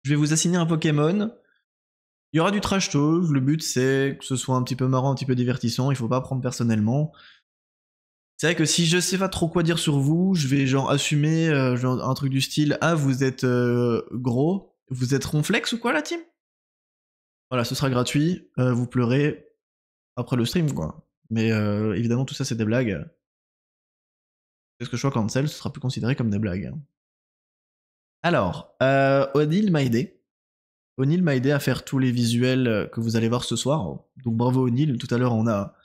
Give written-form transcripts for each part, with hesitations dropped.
je vais vous assigner un Pokémon. Il y aura du trash talk, le but c'est que ce soit un petit peu marrant, un petit peu divertissant, il faut pas prendre personnellement. C'est vrai que si je sais pas trop quoi dire sur vous, je vais genre assumer genre un truc du style ah vous êtes gros, vous êtes ronflex ou quoi la team. Voilà, ce sera gratuit, vous pleurez après le stream quoi. Mais évidemment tout ça c'est des blagues. Parce que je sois cancel, ce sera plus considéré comme des blagues. Alors, O'Neill m'a aidé. O'Neill m'a aidé à faire tous les visuels que vous allez voir ce soir. Donc bravo O'Neill, tout à l'heure on a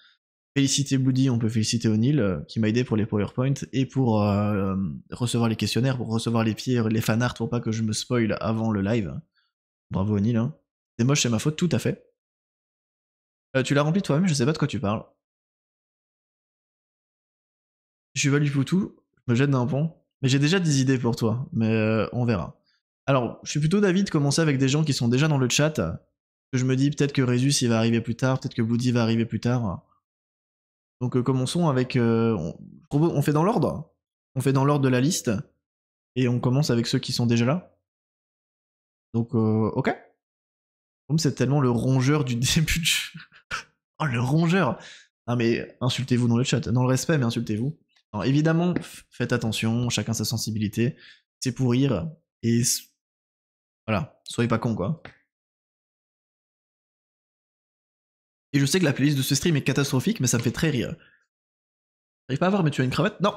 félicité Bloody, on peut féliciter O'Neill qui m'a aidé pour les PowerPoint et pour recevoir les questionnaires, pour recevoir les pieds, les fanarts pour pas que je me spoil avant le live. Bravo O'Neill. Hein. C'est moche, c'est ma faute, tout à fait. Tu l'as rempli toi-même, je sais pas de quoi tu parles. Je suis Valupoutou, je me jette d'un pont. Mais j'ai déjà des idées pour toi, mais on verra. Alors, je suis plutôt d'avis de commencer avec des gens qui sont déjà dans le chat. Que je me dis peut-être que Résus il va arriver plus tard, peut-être que Bloody va arriver plus tard. Donc commençons avec... on fait dans l'ordre. On fait dans l'ordre de la liste. Et on commence avec ceux qui sont déjà là. Donc ok. Comme c'est tellement le rongeur du début de jeu. Oh le rongeur. Non mais insultez-vous dans le chat. Dans le respect mais insultez-vous. Alors évidemment, faites attention, chacun sa sensibilité. C'est pour rire. Et voilà, soyez pas cons quoi. Et je sais que la playlist de ce stream est catastrophique, mais ça me fait très rire. J'arrive pas à voir, mais tu as une cravate? Non.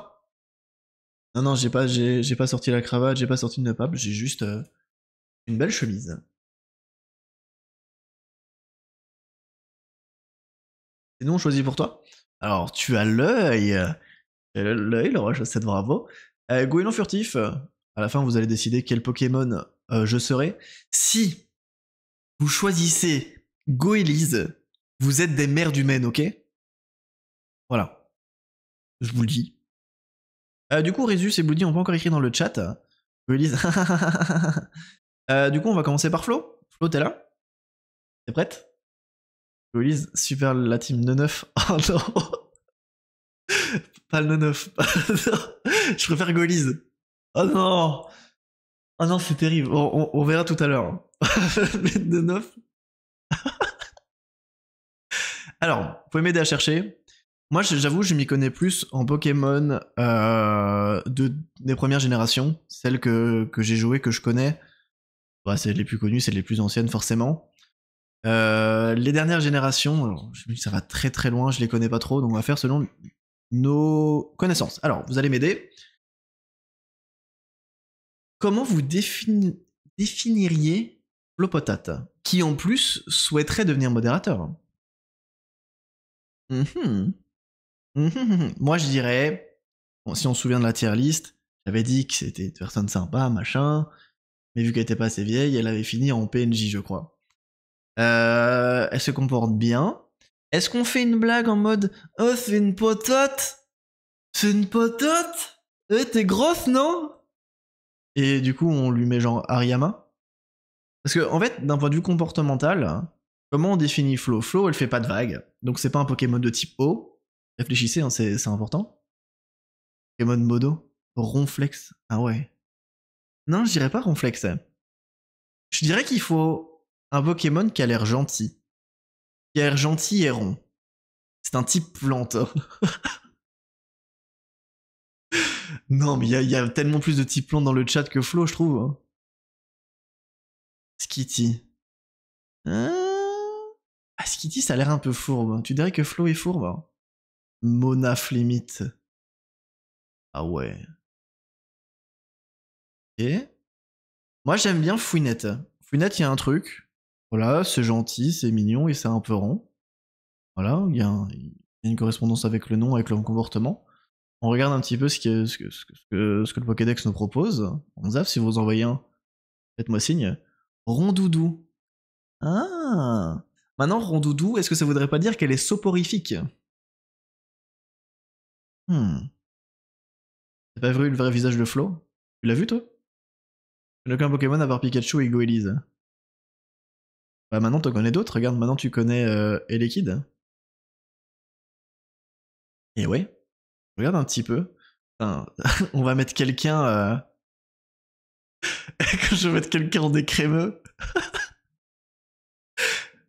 Non, non, j'ai pas sorti la cravate, j'ai pas sorti une pape, j'ai juste une belle chemise. Et nous, on choisit pour toi. Alors, tu as l'œil. L'œil, le roi chaussette, bravo. Goéland furtif. À la fin, vous allez décider quel Pokémon je serai. Si vous choisissez Goélise, vous êtes des mères humaines, ok? Voilà. Je vous le dis. Du coup, Résus et Bloody, on peut encore écrire dans le chat. Goélise. Du coup, on va commencer par Flo. Flo, t'es là? T'es prête? Goélise, super la team 9. Oh non! Pas le 9. Je préfère Goélise. Oh non! Oh non, c'est terrible. On verra tout à l'heure. Le 9. Alors, vous pouvez m'aider à chercher. Moi, j'avoue, je m'y connais plus en Pokémon des premières générations. Celles que j'ai jouées, que je connais. Bah, c'est les plus connues, c'est les plus anciennes, forcément. Les dernières générations, alors, je me dis que ça va très très loin, je les connais pas trop, donc on va faire selon nos connaissances. Alors, vous allez m'aider. Comment vous définiriez Flopotate, qui en plus souhaiterait devenir modérateur? Moi, je dirais, bon, si on se souvient de la tier list, j'avais dit que c'était une personne sympa, machin, mais vu qu'elle était pas assez vieille, elle avait fini en PNJ, je crois. Elle se comporte bien. Est-ce qu'on fait une blague en mode oh, c'est une potate? C'est une potate? Eh, t'es grosse, non? Et du coup, on lui met genre Ariama. Parce que, en fait, d'un point de vue comportemental, hein, comment on définit Flo? Flo, elle fait pas de vagues, donc c'est pas un Pokémon de type eau. Réfléchissez, hein, c'est important. Pokémon modo. Ronflex. Ah ouais. Non, je dirais pas Ronflex. Je dirais qu'il faut un Pokémon qui a l'air gentil. Qui a l'air gentil et rond. C'est un type plante. Non, mais il y a tellement plus de types plante dans le chat que Flo, je trouve. Hein. Skitty. Ah, Skitty, ça a l'air un peu fourbe. Tu dirais que Flo est fourbe? Hein. Monaf limite. Ah ouais. Ok. Moi, j'aime bien Fouinette. Fouinette, il y a un truc. Voilà, c'est gentil, c'est mignon et c'est un peu rond. Voilà, il y a une correspondance avec le nom, avec le comportement. On regarde un petit peu ce que le Pokédex nous propose. On zappe, si vous envoyez un, faites-moi signe. Rondoudou. Ah. Maintenant, Rondoudou, est-ce que ça voudrait pas dire qu'elle est soporifique? T'as pas vu le vrai visage de Flo? Tu l'as vu, toi? Tu n'as qu'un Pokémon à part Pikachu et Goélise. Bah maintenant, t'en connais d'autres. Regarde, maintenant tu connais Elekid. Et ouais, regarde un petit peu. Enfin, on va mettre quelqu'un... Quand je vais mettre quelqu'un en écrémeux.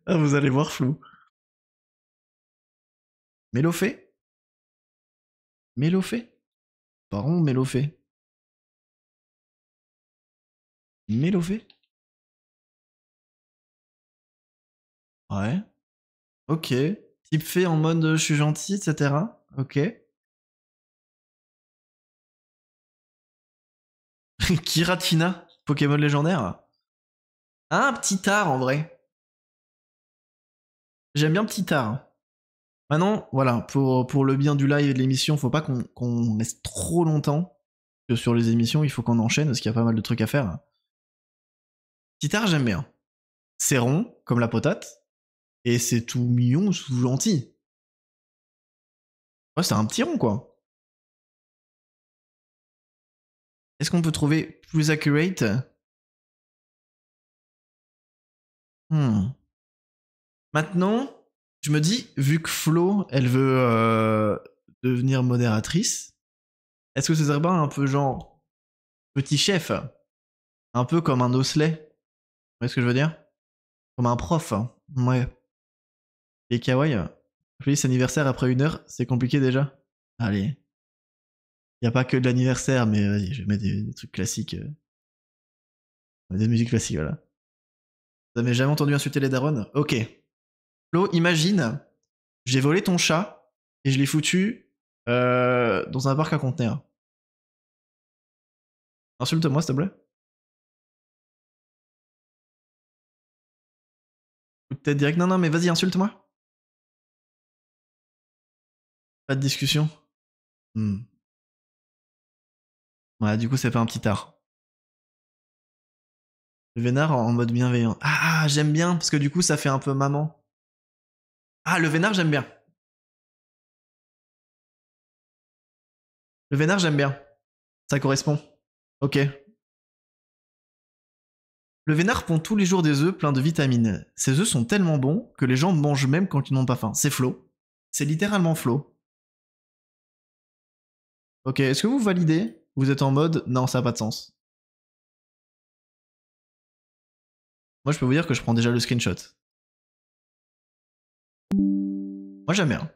Ah, vous allez voir flou. Mélofée? Mélofée? Pardon, Mélofée. Mélofée? Ouais. Ok. Type fait en mode je suis gentil, etc. Ok. Kiratina, Pokémon légendaire. Ah, un petit art en vrai. J'aime bien petit art. Maintenant, voilà, pour le bien du live et de l'émission, faut pas qu'on reste trop longtemps. Que sur les émissions, il faut qu'on enchaîne parce qu'il y a pas mal de trucs à faire. Petit art, j'aime bien. C'est rond, comme la potate, et c'est tout mignon, tout gentil. Ouais, c'est un petit rond, quoi. Est-ce qu'on peut trouver plus accurate? Maintenant, je me dis, vu que Flo, elle veut devenir modératrice, est-ce que ce serait pas un peu genre petit chef? Un peu comme un Osley? Vous voyez ce que je veux dire? Comme un prof. Ouais. Et kawaii, feliz anniversaire après 1 heure, c'est compliqué déjà? Allez. Y a pas que de l'anniversaire, mais vas-y, je vais mettre des trucs classiques. Des musiques classiques, voilà. Vous avez jamais entendu insulter les darons? Ok. Flo, imagine, j'ai volé ton chat et je l'ai foutu dans un parc à conteneurs. Insulte-moi, s'il te plaît. Ou peut-être direct, non, non, mais vas-y, insulte-moi. Pas de discussion. Ouais, du coup, c'est pas un petit art. Le vénard en mode bienveillant. Ah, j'aime bien, parce que du coup, ça fait un peu maman. Ah, le vénard, j'aime bien. Le vénard, j'aime bien. Ça correspond. Ok. Le vénard pond tous les jours des œufs pleins de vitamines. Ces œufs sont tellement bons que les gens mangent même quand ils n'ont pas faim. C'est Flo. C'est littéralement Flo. Ok, est-ce que vous validez? Vous êtes en mode non, ça n'a pas de sens. Moi, je peux vous dire que je prends déjà le screenshot. Moi, j'aime bien.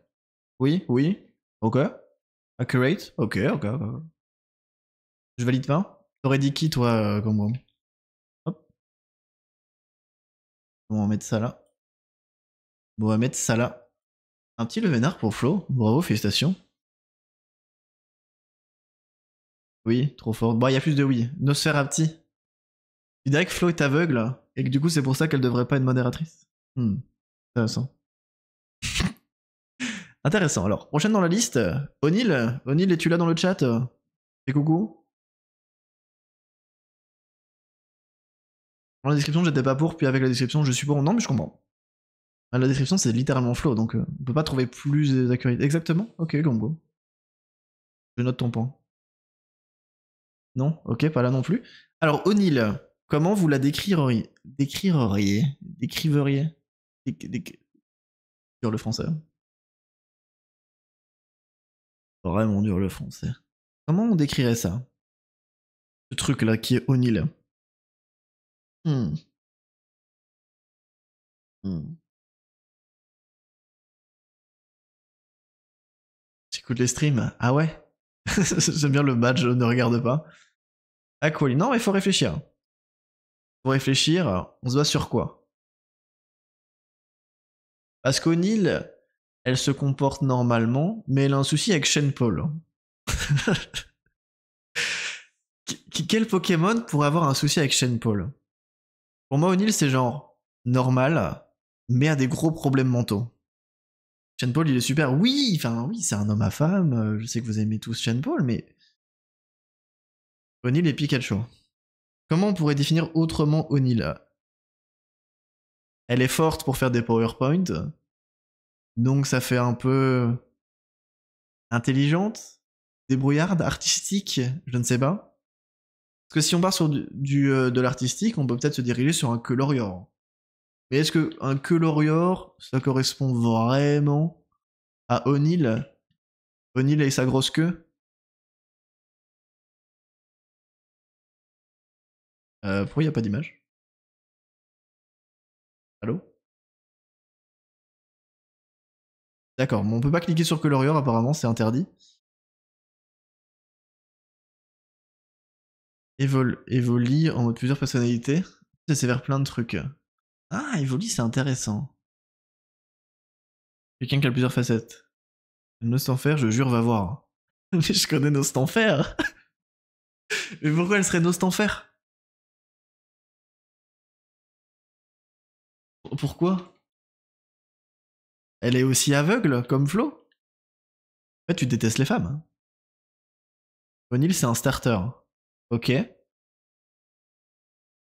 Oui, oui. Ok. Accurate. Ok, ok, ok. Je valide pas. T'aurais dit qui, toi, comme hop. Bon, on va mettre ça là. Bon, on va mettre ça là. Un petit le vénard pour Flo. Bravo, félicitations. Oui, trop fort. Bon, il y a plus de oui. Nosferapti. Tu dirais que Flo est aveugle et que du coup, c'est pour ça qu'elle devrait pas être modératrice. Intéressant. Intéressant. Alors, prochaine dans la liste, O'Neill. O'Neill, es-tu là dans le chat? Et coucou. Dans la description, j'étais pas pour, puis avec la description, je suis pour. Non, mais je comprends. La description, c'est littéralement Flo, donc on peut pas trouver plus accurate. Exactement. Ok, Gombo. Je note ton point. Non, ok, pas là non plus. Alors, O'Neill, comment vous la décririez? Décriveriez sur le français. Vraiment dur le français. Comment on décrirait ça? Ce truc là qui est O'Neill. Hmm. Hmm. J'écoute les streams. Ah ouais? J'aime bien le badge, ne regarde pas. Aquali. Non, il faut réfléchir. Faut réfléchir, on se base sur quoi? Parce qu'O'Neill, elle se comporte normalement, mais elle a un souci avec Shane Paul. Quel Pokémon pourrait avoir un souci avec Shane Paul? Pour moi, O'Neill, c'est genre normal, mais a des gros problèmes mentaux. Shane Paul, il est super. Oui, enfin, oui, c'est un homme à femme. Je sais que vous aimez tous Shane Paul, mais O'Neill et Pikachu. Comment on pourrait définir autrement O'Neill? Elle est forte pour faire des PowerPoint, donc ça fait un peu intelligente, débrouillarde, artistique, je ne sais pas. Parce que si on part sur de l'artistique, on peut peut-être se diriger sur un Colorior. Mais est-ce que un Colorior, ça correspond vraiment à O'Neill? O'Neill et sa grosse queue? Pourquoi y a pas d'image? Allô? D'accord, bon, on peut pas cliquer sur colorieur apparemment, c'est interdit. Evoli en mode plusieurs personnalités. C'est vers plein de trucs. Ah, Evoli, c'est intéressant. Quelqu'un qui a plusieurs facettes. Nostanfer, je jure, va voir. Mais je connais Nostanfer. Mais pourquoi elle serait Nostanfer? Pourquoi? Elle est aussi aveugle, comme Flo? En fait, tu détestes les femmes. Hein. O'Neill, c'est un starter. Ok. Est-ce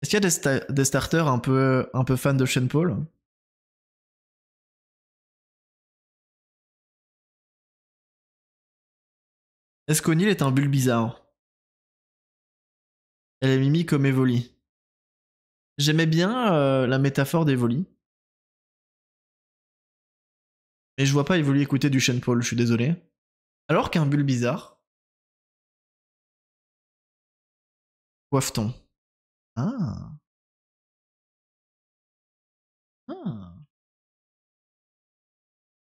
qu'il y a des starters un peu fans de Shane Paul? Est-ce qu'O'Neill est un bulle bizarre? Elle est mimi comme Evoli. J'aimais bien la métaphore d'Evoli. Mais je vois pas Evoli écouter du Shane Paul, je suis désolé. Alors qu'un bulle bizarre, coiffe-t-on? Ah. Ah.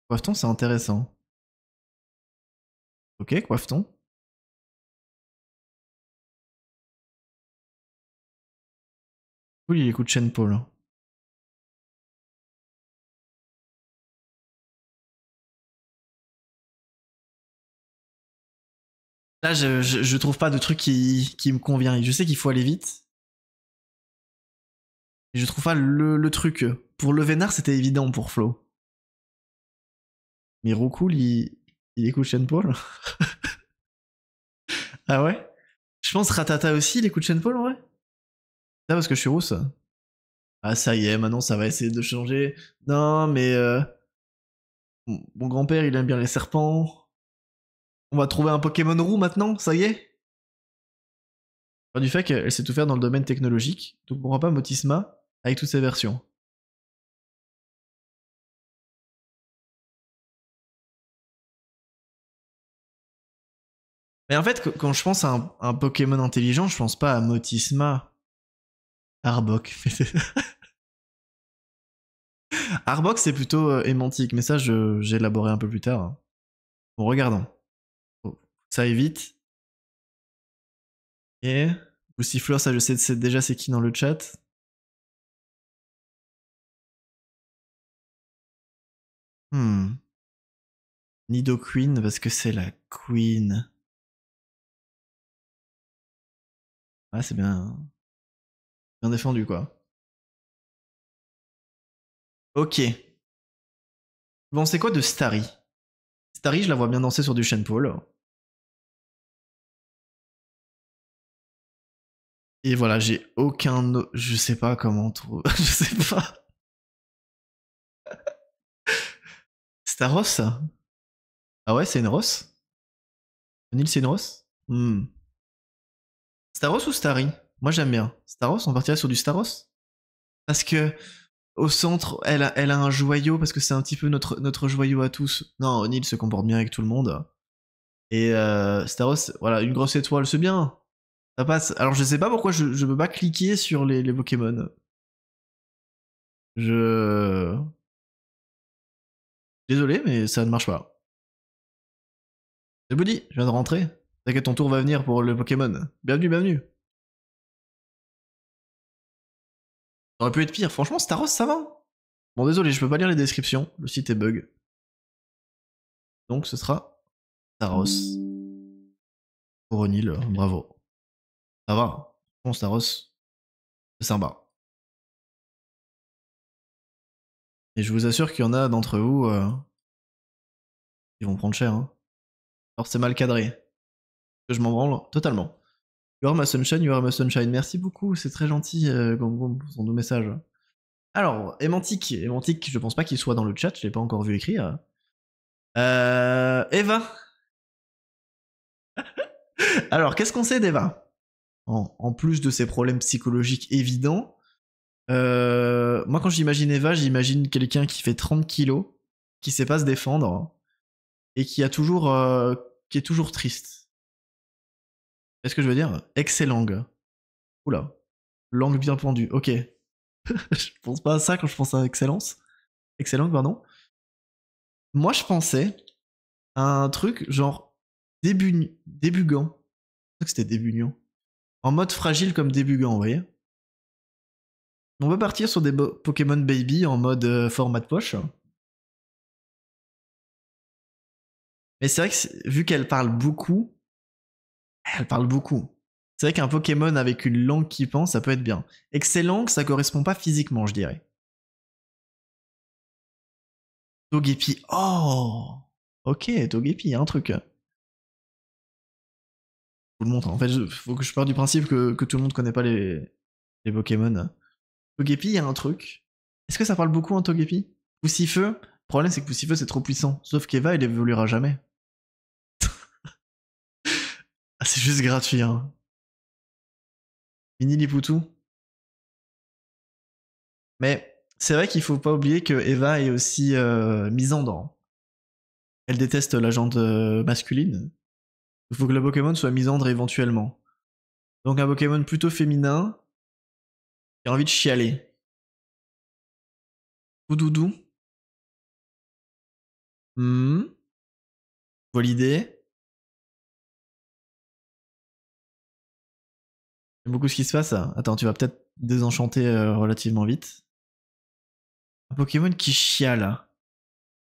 Coiffe-t-on, c'est intéressant. Ok, coiffe-t-on. Oui, il écoute Shane Paul. Là, je trouve pas de truc qui me convient. Je sais qu'il faut aller vite. Mais je trouve pas le truc. Pour le Vénard, c'était évident pour Flo. Mais Rocool, il écoute Shane Paul. Ah ouais? Je pense Ratata aussi, il écoute Shane Paul en vrai? Ah, parce que je suis rousse. Ah, ça y est, maintenant ça va essayer de changer. Non, mais mon grand-père, il aime bien les serpents. On va trouver un Pokémon roux maintenant, ça y est? Enfin, du fait qu'elle sait tout faire dans le domaine technologique, donc pourquoi pas Motisma avec toutes ses versions. Mais en fait, quand je pense à un Pokémon intelligent, je pense pas à Motisma. Arbok. Arbok, c'est plutôt aimantique, mais ça, j'ai élaboré un peu plus tard. Bon, regardons. Oh, ça aille vite. Et Boustifleur, ça je sais déjà c'est qui dans le chat. Hmm. Nidoqueen, parce que c'est la queen. Ah, c'est bien défendu, quoi. Ok. Bon, c'est quoi de Starry? Starry, je la vois bien danser sur du Shen Paul. Et voilà, j'ai aucun... Je sais pas comment trouver... je sais pas. Staros? Ah ouais, c'est une Ross? Nil, c'est une Ross? Hmm. Staros ou Starry? Moi, j'aime bien. Staros, on partirait sur du Staros? Parce que au centre, elle a un joyau, parce que c'est un petit peu notre joyau à tous. Non, O'Neill se comporte bien avec tout le monde. Et Staros, voilà, une grosse étoile, c'est bien. Ça passe. Alors je sais pas pourquoi je peux pas cliquer sur les Pokémon. Je... Désolé, mais ça ne marche pas. C'est Buddy, je viens de rentrer. T'inquiète, ton tour va venir pour le Pokémon. Bienvenue, bienvenue. Ça aurait pu être pire. Franchement, Staros, ça va. Bon, désolé, je peux pas lire les descriptions. Le site est bug. Donc ce sera Staros. Pour O'Neill, bravo. Ça va. Bon, Staros, c'est sympa. Et je vous assure qu'il y en a d'entre vous qui vont prendre cher. Hein. Alors c'est mal cadré. Que je m'en branle totalement. You are my sunshine, you are my sunshine. Merci beaucoup, c'est très gentil, Gong pour ton message. Alors, Aimantique, je pense pas qu'il soit dans le chat, je l'ai pas encore vu écrire. Eva. Alors, qu'est-ce qu'on sait d'Eva en plus de ses problèmes psychologiques évidents, moi quand j'imagine Eva, j'imagine quelqu'un qui fait 30 kilos, qui sait pas se défendre, et qui est toujours triste. Qu'est-ce que je veux dire? Excellent. Oula. Langue bien pendue, ok. Je pense pas à ça quand je pense à excellence. Excellent, pardon. Moi, je pensais à un truc genre débugant. Je crois que c'était débugant. En mode fragile comme débugant, vous voyez. On peut partir sur des Pokémon Baby en mode format de poche. Mais c'est vrai que vu qu'elle parle beaucoup, elle parle beaucoup. C'est vrai qu'un Pokémon avec une langue qui pense, ça peut être bien. Excellent, ça correspond pas physiquement, je dirais. Togepi. Oh, ok, Togepi, y a un truc. Je vous le montre. En fait, faut que je parte du principe que tout le monde connaît pas les Pokémon. Togepi, y a un truc. Est-ce que ça parle beaucoup en Togepi? Poussifeu. Le problème, c'est que Poussifeu, c'est trop puissant. Sauf qu'Eva, il évoluera jamais. Ah, c'est juste gratuit, hein. Mini Lipoutou. Mais c'est vrai qu'il faut pas oublier que Eva est aussi misandre. Elle déteste la jante masculine. Il faut que le Pokémon soit misandre éventuellement. Donc un Pokémon plutôt féminin qui a envie de chialer. Oudoudou. Hmm. Volidé. J'aime beaucoup ce qui se passe. Attends, tu vas peut-être désenchanter relativement vite. Un Pokémon qui chiale.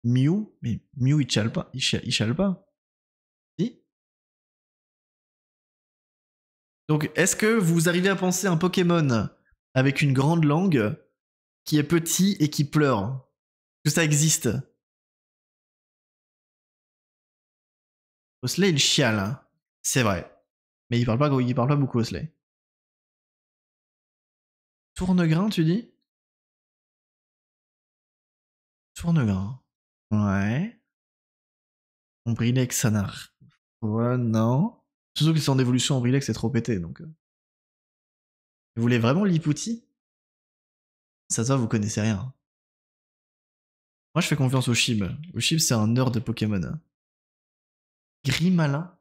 Mew. Mais Mew il chiale pas. Il chiale pas. Si. Donc est-ce que vous arrivez à penser à un Pokémon avec une grande langue qui est petit et qui pleure? Que ça existe? Osley il chiale. Hein. C'est vrai. Mais il parle pas beaucoup Osley. Tournegrain tu dis? Tournegrain. Ouais. Ombrilex ça n'a... Ouais, non. Surtout que c'est en évolution Ombrilex c'est trop pété donc... Vous voulez vraiment Lipouti? Ça se voit, vous connaissez rien. Moi je fais confiance au Shib. Le Shib c'est un nerd de Pokémon. Grimalin?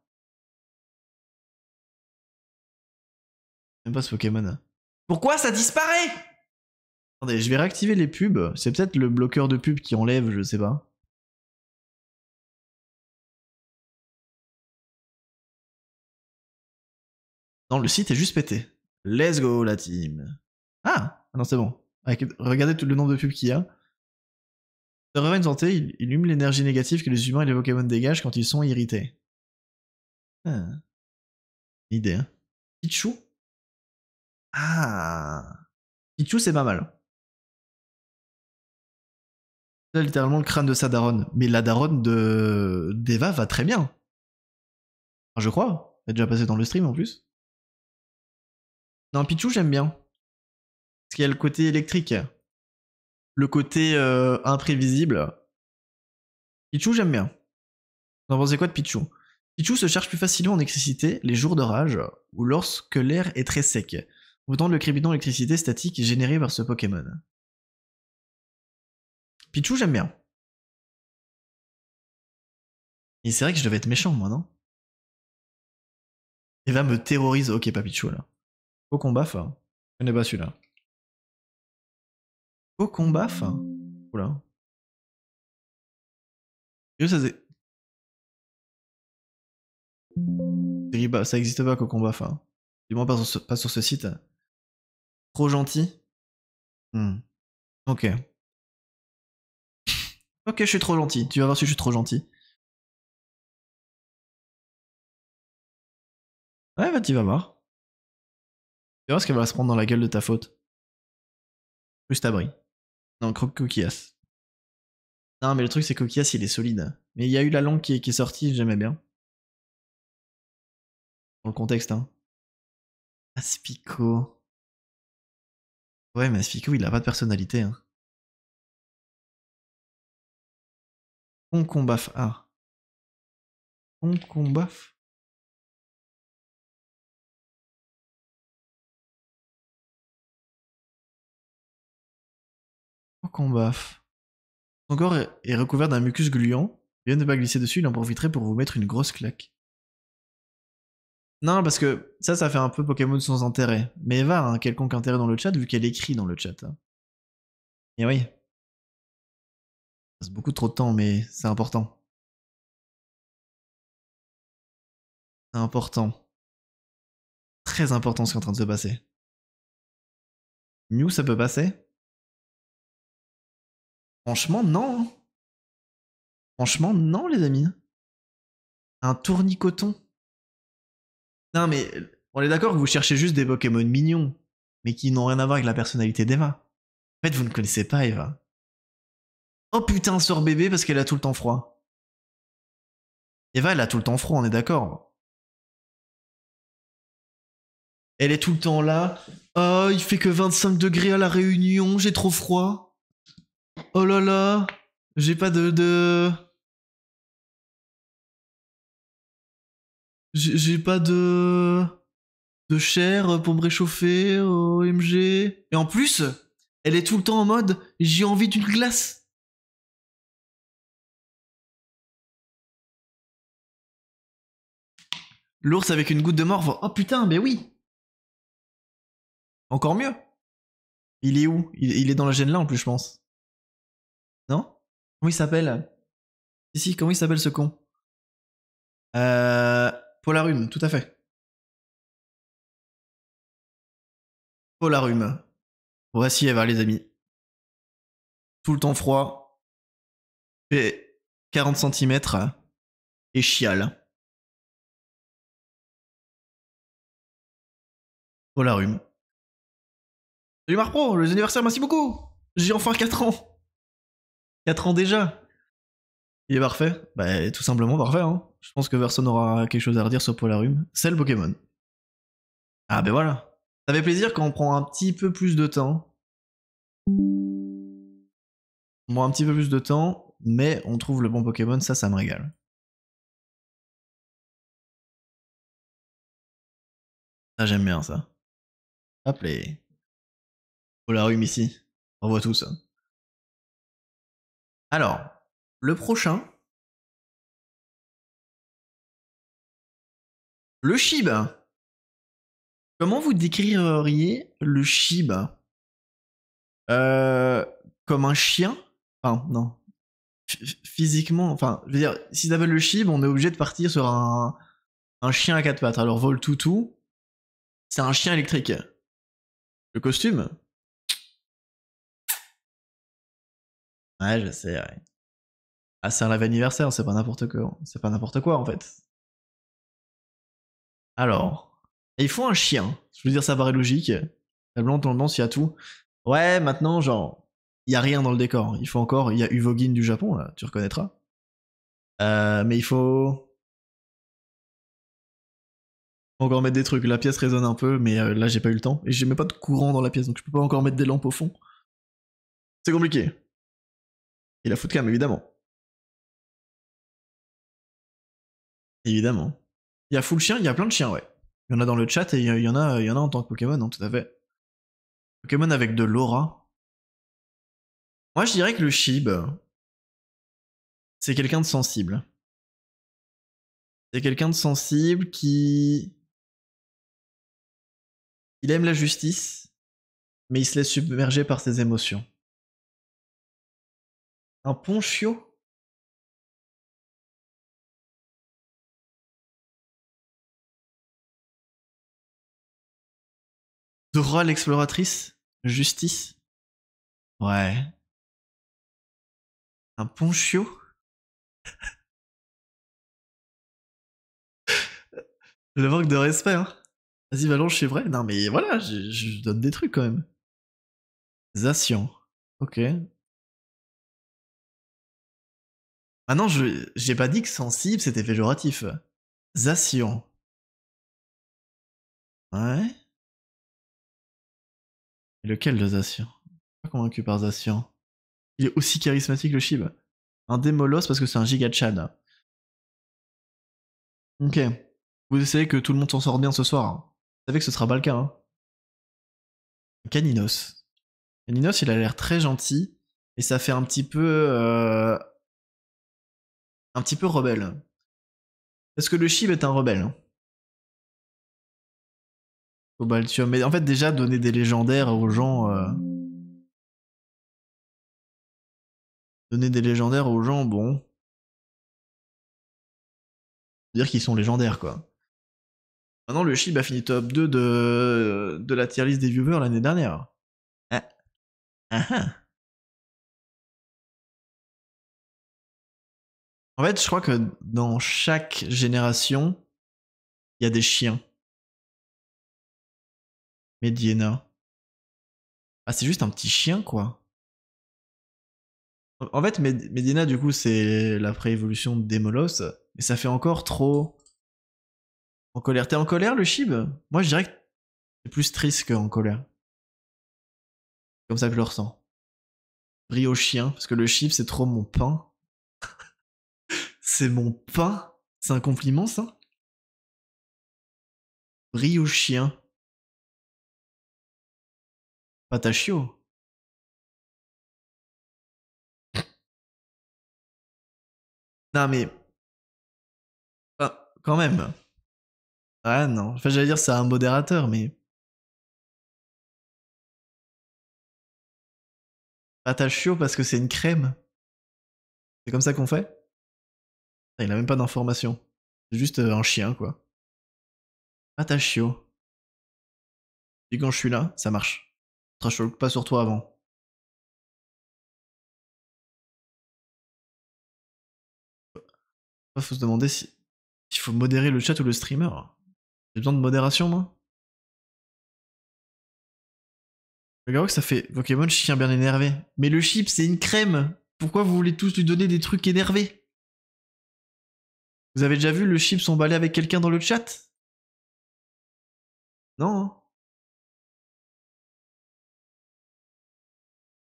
Même pas ce Pokémon. Pourquoi ça disparaît? Attendez, je vais réactiver les pubs. C'est peut-être le bloqueur de pub qui enlève, je sais pas. Non, le site est juste pété. Let's go la team. Ah, non c'est bon. Regardez tout le nombre de pubs qu'il y a. Ça revient une santé, il illume l'énergie négative que les humains et les Pokémon dégagent quand ils sont irrités. Ah, idée. Hein. Pichou? Ah. Pichou c'est pas mal. C'est littéralement le crâne de sa daronne. Mais la daronne de d'Eva va très bien. Enfin, je crois. Elle est déjà passée dans le stream en plus. Non, Pichou j'aime bien. Parce qu'il y a le côté électrique. Le côté imprévisible. Pichou j'aime bien. Vous en pensez quoi de Pichou? Pichou se charge plus facilement en électricité les jours de rage ou lorsque l'air est très sec. Autant le crépitant d'électricité statique généré par ce Pokémon. Pichou j'aime bien. Et c'est vrai que je devais être méchant moi, non? Eva me terrorise. Ok, pas Pichou là. Cocombaf. Je connais pas celui-là. Cocombaf. Oula. Ça, ça existe pas Cocombaf. Du moins pas sur ce site. Trop gentil. Hmm. Ok. Ok, je suis trop gentil. Tu vas voir si je suis trop gentil. Ouais, bah tu vas voir. Tu vas voir ce qu'elle va se prendre dans la gueule de ta faute. Plus t'abri. Non, croque Coquillas. Non, mais le truc, c'est que Coquillas, il est solide. Mais il y a eu la langue qui est sortie, j'aimais bien. Dans le contexte, hein. Aspico. Ouais, mais Aspico, il a pas de personnalité, hein. Concombaf. Ah. Concombaf. Concombaf. Son corps est recouvert d'un mucus gluant. Bien ne pas glisser dessus, il en profiterait pour vous mettre une grosse claque. Non, parce que ça fait un peu Pokémon sans intérêt. Mais Eva a un quelconque intérêt dans le chat vu qu'elle écrit dans le chat. Et oui. Ça passe beaucoup trop de temps, mais c'est important. C'est important. Très important ce qui est en train de se passer. Mew, ça peut passer? Franchement, non. Hein. Franchement, non, les amis. Un tournicoton. Non, mais on est d'accord que vous cherchez juste des Pokémon mignons, mais qui n'ont rien à voir avec la personnalité d'Eva. En fait, vous ne connaissez pas Eva. Oh putain, sœur bébé parce qu'elle a tout le temps froid. Eva, elle a tout le temps froid, on est d'accord. Elle est tout le temps là. Oh, il fait que 25 degrés à la Réunion, j'ai trop froid. Oh là là, j'ai pas J'ai pas de chair pour me réchauffer, OMG. Et en plus, elle est tout le temps en mode j'ai envie d'une glace. L'ours avec une goutte de morve. Oh putain, mais oui. Encore mieux. Il est où il est dans la gêne là en plus, je pense. Non? Comment il s'appelle? Si, comment il s'appelle ce con? Euh. Polarum, tout à fait. Polarum. Voici Eva, les amis. Tout le temps froid. Fait 40 cm. Et chiale. Polarum. Salut Marpro, les anniversaires, merci beaucoup. J'ai enfin 4 ans. 4 ans déjà. Il est parfait. Bah, tout simplement parfait, hein. Je pense que personne aura quelque chose à redire sur Polarum. C'est le Pokémon. Ah, ben voilà. Ça fait plaisir quand on prend un petit peu plus de temps. On prend un petit peu plus de temps, mais on trouve le bon Pokémon, ça me régale. Ça, j'aime bien ça. Hop les. Polarum ici. On voit tout ça. Alors, le prochain. Le Shiba. Comment vous décririez le Shiba? euh, Comme un chien? Enfin, non. Physiquement, enfin, je veux dire, s'ils appellent le Shib, on est obligé de partir sur un chien à quatre pattes. Alors, Voltoutou, c'est un chien électrique. Le costume? Ouais, je sais, ouais. Ah, c'est un live anniversaire, c'est pas n'importe quoi. C'est pas n'importe quoi, en fait. Alors, il faut un chien. Je veux dire, ça paraît logique. La blonde, tendance, il y a tout. Ouais, maintenant, genre, il y a rien dans le décor. Il faut encore, il y a Uvogin du Japon, là, tu reconnaîtras. Mais il faut encore mettre des trucs. La pièce résonne un peu, mais là, j'ai pas eu le temps. Et j'ai même pas de courant dans la pièce, donc je peux pas encore mettre des lampes au fond. C'est compliqué. Et la footcam, évidemment. Évidemment. Il y a full chien, il y a plein de chiens, ouais. Il y en a dans le chat et il y en a en tant que Pokémon, hein, tout à fait. Pokémon avec de l'aura. Moi, je dirais que le Shib, c'est quelqu'un de sensible. C'est quelqu'un de sensible qui. Il aime la justice, mais il se laisse submerger par ses émotions. Un Ponchio? Dora l'exploratrice? Justice? Ouais. Un Ponchio? Le manque de respect, hein. Vas-y, Valon, je suis vrai. Non, mais voilà, je donne des trucs quand même. Zacian. Ok. Ah non, j'ai pas dit que sensible c'était péjoratif. Zacian. Ouais. Et lequel de Zacian? Pas convaincu par Zacian. Il est aussi charismatique le Shib. Un Démolos parce que c'est un giga Chad. Ok. Vous essayez que tout le monde s'en sort bien ce soir. Hein. Vous savez que ce sera pas le cas. Hein. Caninos. Caninos, il a l'air très gentil. Et ça fait un petit peu. Un petit peu rebelle. Parce que le Shib est un rebelle. Hein. Cobaltium. Mais en fait, déjà, donner des légendaires aux gens. Donner des légendaires aux gens, bon. Dire qu'ils sont légendaires, quoi. Maintenant, le Shib a fini top 2 de la tier list des viewers l'année dernière. Ah. Ah ah. En fait, je crois que dans chaque génération, il y a des chiens. Mediena. Ah, c'est juste un petit chien, quoi. En fait, Medina, du coup, c'est la pré-évolution de Demolos, mais ça fait encore trop en colère. T'es en colère, le Shib? Moi, je dirais que c'est plus triste qu'en colère. Comme ça que je le ressens. Brie au chien, parce que le Shib, c'est trop mon pain. C'est mon pain? C'est un compliment, ça? Brie au chien. Patachio. Non, mais... quand même. Ah non. Enfin, j'allais dire c'est un modérateur, mais... Patachio parce que c'est une crème. C'est comme ça qu'on fait? Il a même pas d'informations. C'est juste un chien, quoi. Patachio. Et quand je suis là, ça marche. Trash talk pas sur toi avant. Faut se demander si il faut modérer le chat ou le streamer. J'ai besoin de modération, moi. Regarde que ça fait Pokémon chien bien énervé. Mais le chip, c'est une crème. Pourquoi vous voulez tous lui donner des trucs énervés? Vous avez déjà vu le chip s'emballer avec quelqu'un dans le chat? Non, hein.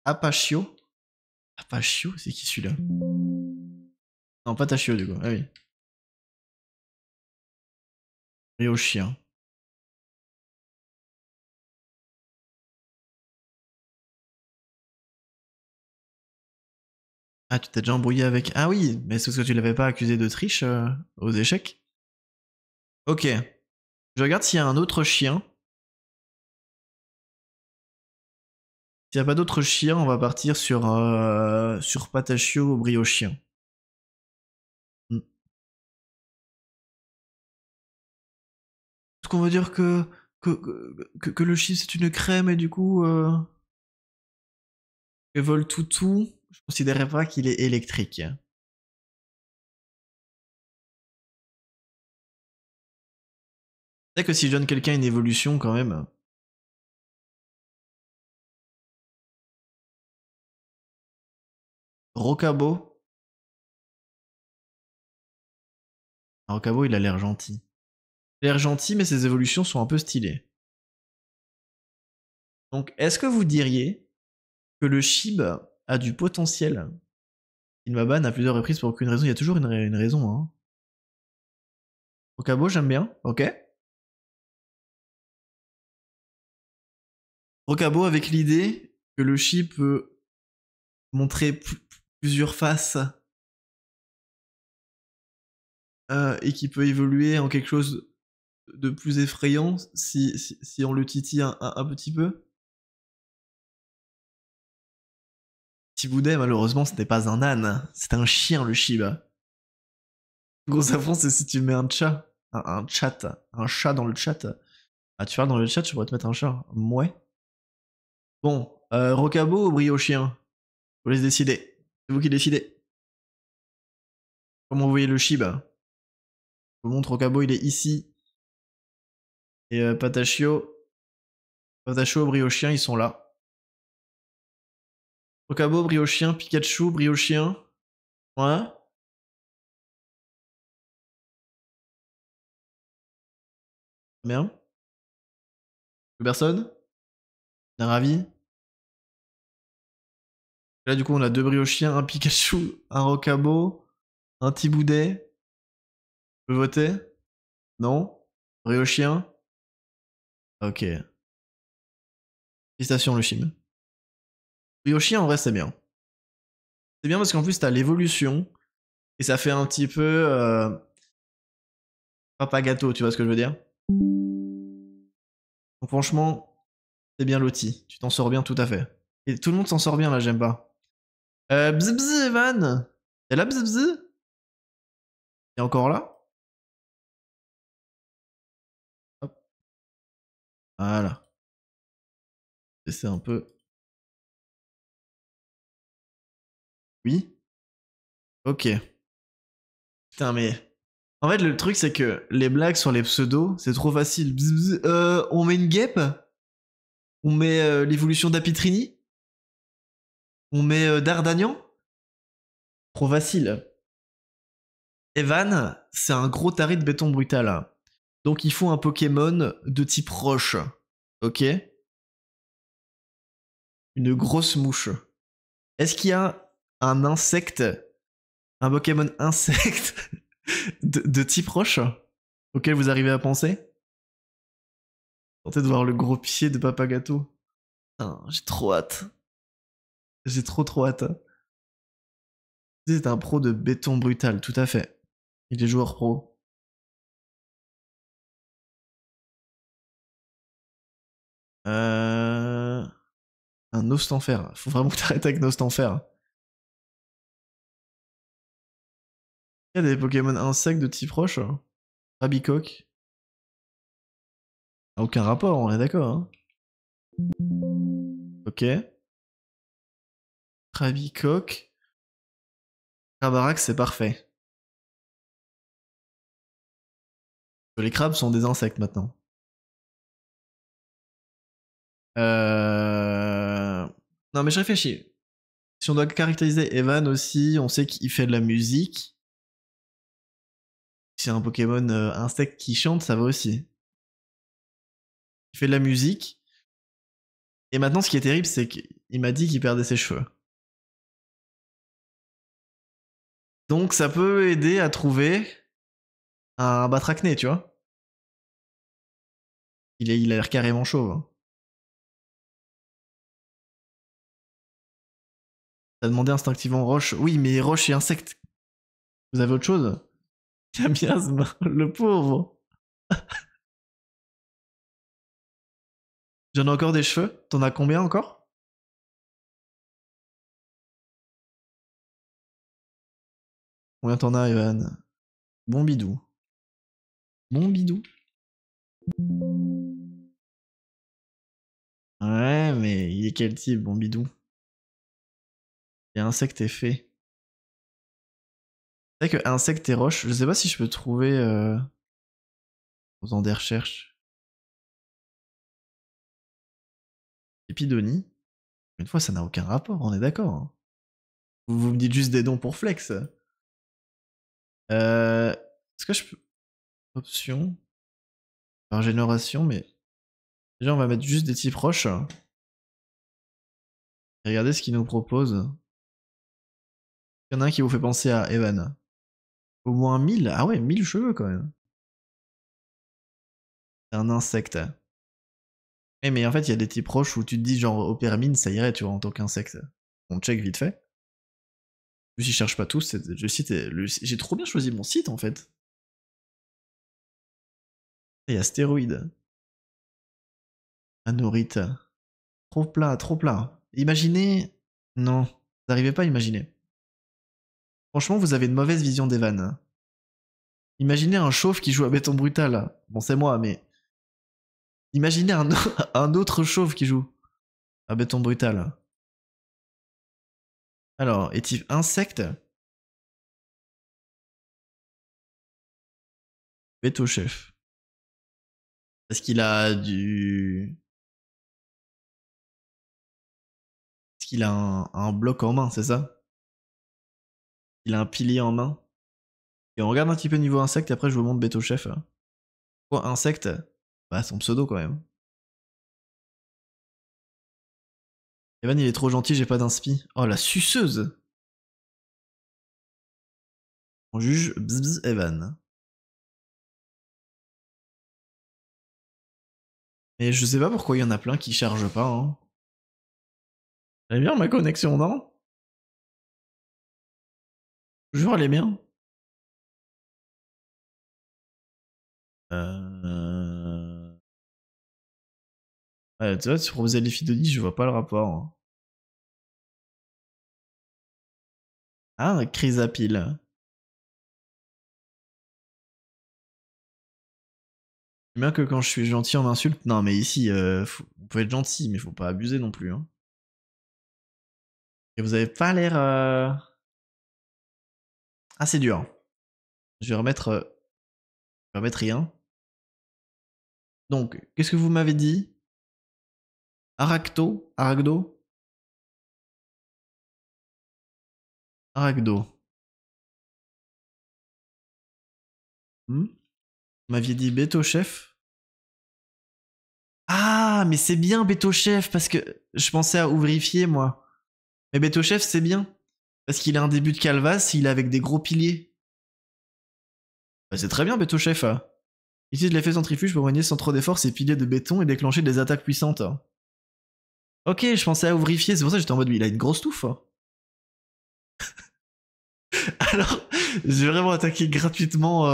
Apachio. Apachio, c'est qui celui-là? Non, pas Tachio du coup. Ah oui. Et au chien. Ah, tu t'es déjà embrouillé avec. Ah oui, mais c'est parce que tu l'avais pas accusé de triche aux échecs? Ok. Je regarde s'il y a un autre chien. S'il n'y a pas d'autres chiens, on va partir sur Patachio au briochien. Hmm. Est-ce qu'on veut dire que le chiffre c'est une crème et du coup que vole toutou, je considérerais pas qu'il est électrique. C'est que si je donne quelqu'un une évolution quand même. Rocabo. Rocabo il a l'air gentil. Il a l'air gentil mais ses évolutions sont un peu stylées. Donc est-ce que vous diriez que le Shib a du potentiel? Il m'a ban à plusieurs reprises pour aucune raison, il y a toujours une raison. Hein. Rocabo j'aime bien, ok. Rocabo avec l'idée que le Shib peut montrer plusieurs faces et qui peut évoluer en quelque chose de plus effrayant si on le titille un petit peu. Tiboudet, malheureusement, ce n'est pas un âne, c'est un chien, le Shiba. Gros affront, c'est si tu mets un chat, un chat, un chat dans le chat. Ah, tu parles dans le chat, je pourrais te mettre un chat. Ouais. Bon, Rocabo ou Briochien? Vous laisse décider. C'est vous qui décidez. Comment vous voyez le Shiba? Je vous montre Rocabo, il est ici. Et Patachio, Briochien, ils sont là. Rocabo, Briochien, Pikachu, Briochien. Ouais. Bien. Plus personne? Un ravi? Là, du coup, on a deux briochiens, un Pikachu, un Rocabo, un Tiboudet. Tu peux voter? Non? Briochien? Ok. Félicitations, le chim. Briochien, en vrai, c'est bien. C'est bien parce qu'en plus, t'as l'évolution. Et ça fait un petit peu. Papa gâteau, tu vois ce que je veux dire? Franchement, t'es bien loti. Tu t'en sors bien tout à fait. Et tout le monde s'en sort bien là, j'aime pas. Bzz bzz, Evan. T'es là, bzz bzz? T'es encore là? Hop. Voilà. C'est un peu. Oui? Ok. Putain, mais. En fait, le truc, c'est que les blagues sur les pseudos, c'est trop facile. Bzz bzz, on met une guêpe? On met l'évolution d'Apitrini? On met Dardagnan? Trop facile. Evan, c'est un gros taré de béton brutal. Donc il faut un Pokémon de type roche. Ok? Une grosse mouche. Est-ce qu'il y a un insecte, un Pokémon insecte de type roche auquel vous arrivez à penser? Tentez de voir le gros pied de Papa Gâteau. Putain, j'ai trop hâte. J'ai trop hâte. C'est un pro de béton brutal, tout à fait. Il est joueur pro. Un Nostanfer. Faut vraiment que t'arrêtes avec Nostanfer. Il y a des Pokémon insectes de type roche. Rabicoque. Aucun rapport, on est d'accord. Hein. Ok. Rabicoque. Crabarax, c'est parfait. Les crabes sont des insectes maintenant. Non mais je réfléchis. Si on doit caractériser Evan aussi, on sait qu'il fait de la musique. Si c'est un Pokémon insecte qui chante, ça va aussi. Il fait de la musique. Et maintenant, ce qui est terrible, c'est qu'il m'a dit qu'il perdait ses cheveux. Donc ça peut aider à trouver un batracné, tu vois. Il a l'air carrément chauve. Hein. T'as demandé instinctivement roche. Oui, mais roche et insecte. Vous avez autre chose? Miasme, le pauvre. J'en ai encore des cheveux. T'en as combien encore? Combien t'en as, Evan? Bon bidou. Bon bidou. Ouais, mais il est quel type, bon bidou? Et insecte et fée. C'est vrai que insecte et roche, je sais pas si je peux trouver en faisant des recherches. Épidonie. Une fois, ça n'a aucun rapport, on est d'accord. Hein. Vous me dites juste des dons pour flex. Est-ce que je peux. Option. Par génération, mais. Déjà, on va mettre juste des types roches. Et regardez ce qu'il nous propose. Il y en a un qui vous fait penser à Evan. Au moins 1000. Ah ouais, 1000 cheveux quand même. C'est un insecte. Eh, mais en fait, il y a des types roches où tu te dis, genre, opéramine, ça irait, tu vois, en tant qu'insecte. On check vite fait. Je cherche pas tous, je cite. J'ai trop bien choisi mon site en fait. Il y a stéroïde. Anorite. Trop plat, trop plat. Imaginez. Non, vous n'arrivez pas à imaginer. Franchement, vous avez une mauvaise vision d'Evan. Imaginez un chauve qui joue à béton brutal. Bon, c'est moi, mais. Imaginez un autre chauve qui joue à béton brutal. Alors, est-il insecte? Béto chef. Est-ce qu'il a du. Est-ce qu'il a un bloc en main, c'est ça? Il a un pilier en main? Et on regarde un petit peu niveau insecte, et après je vous montre Beto Chef. Quoi, insecte? Bah, son pseudo quand même. Evan, il est trop gentil, j'ai pas d'inspi. Oh, la suceuse! On juge bzz bzz Evan. Mais je sais pas pourquoi il y en a plein qui chargent pas, hein. Elle est bien ma connexion, non? Je jure, elle est bien. Ouais, tu vois, tu proposais les filles de 10, je vois pas le rapport, hein. Ah, Chrysapile. Bien que quand je suis gentil, on m'insulte. Non, mais ici, on peut être gentil, mais faut pas abuser non plus, hein. Et vous avez pas l'air... Ah, c'est dur. Je vais remettre... je vais remettre rien. Donc, qu'est-ce que vous m'avez dit? Aracto? Aragdo? Aragdo. Hmm, vous m'aviez dit Beto Chef? Ah, mais c'est bien Beto Chef, parce que je pensais à ouvrifier, moi. Mais Beto Chef, c'est bien. Parce qu'il a un début de calvas, il est avec des gros piliers. Bah, c'est très bien, Beto Chef. Utilise l'effet centrifuge pour manier sans trop d'efforts ses piliers de béton et déclencher des attaques puissantes. Ok, je pensais à ouvrifier, c'est pour ça que j'étais en mode, il a une grosse touffe. Alors, j'ai vraiment attaqué gratuitement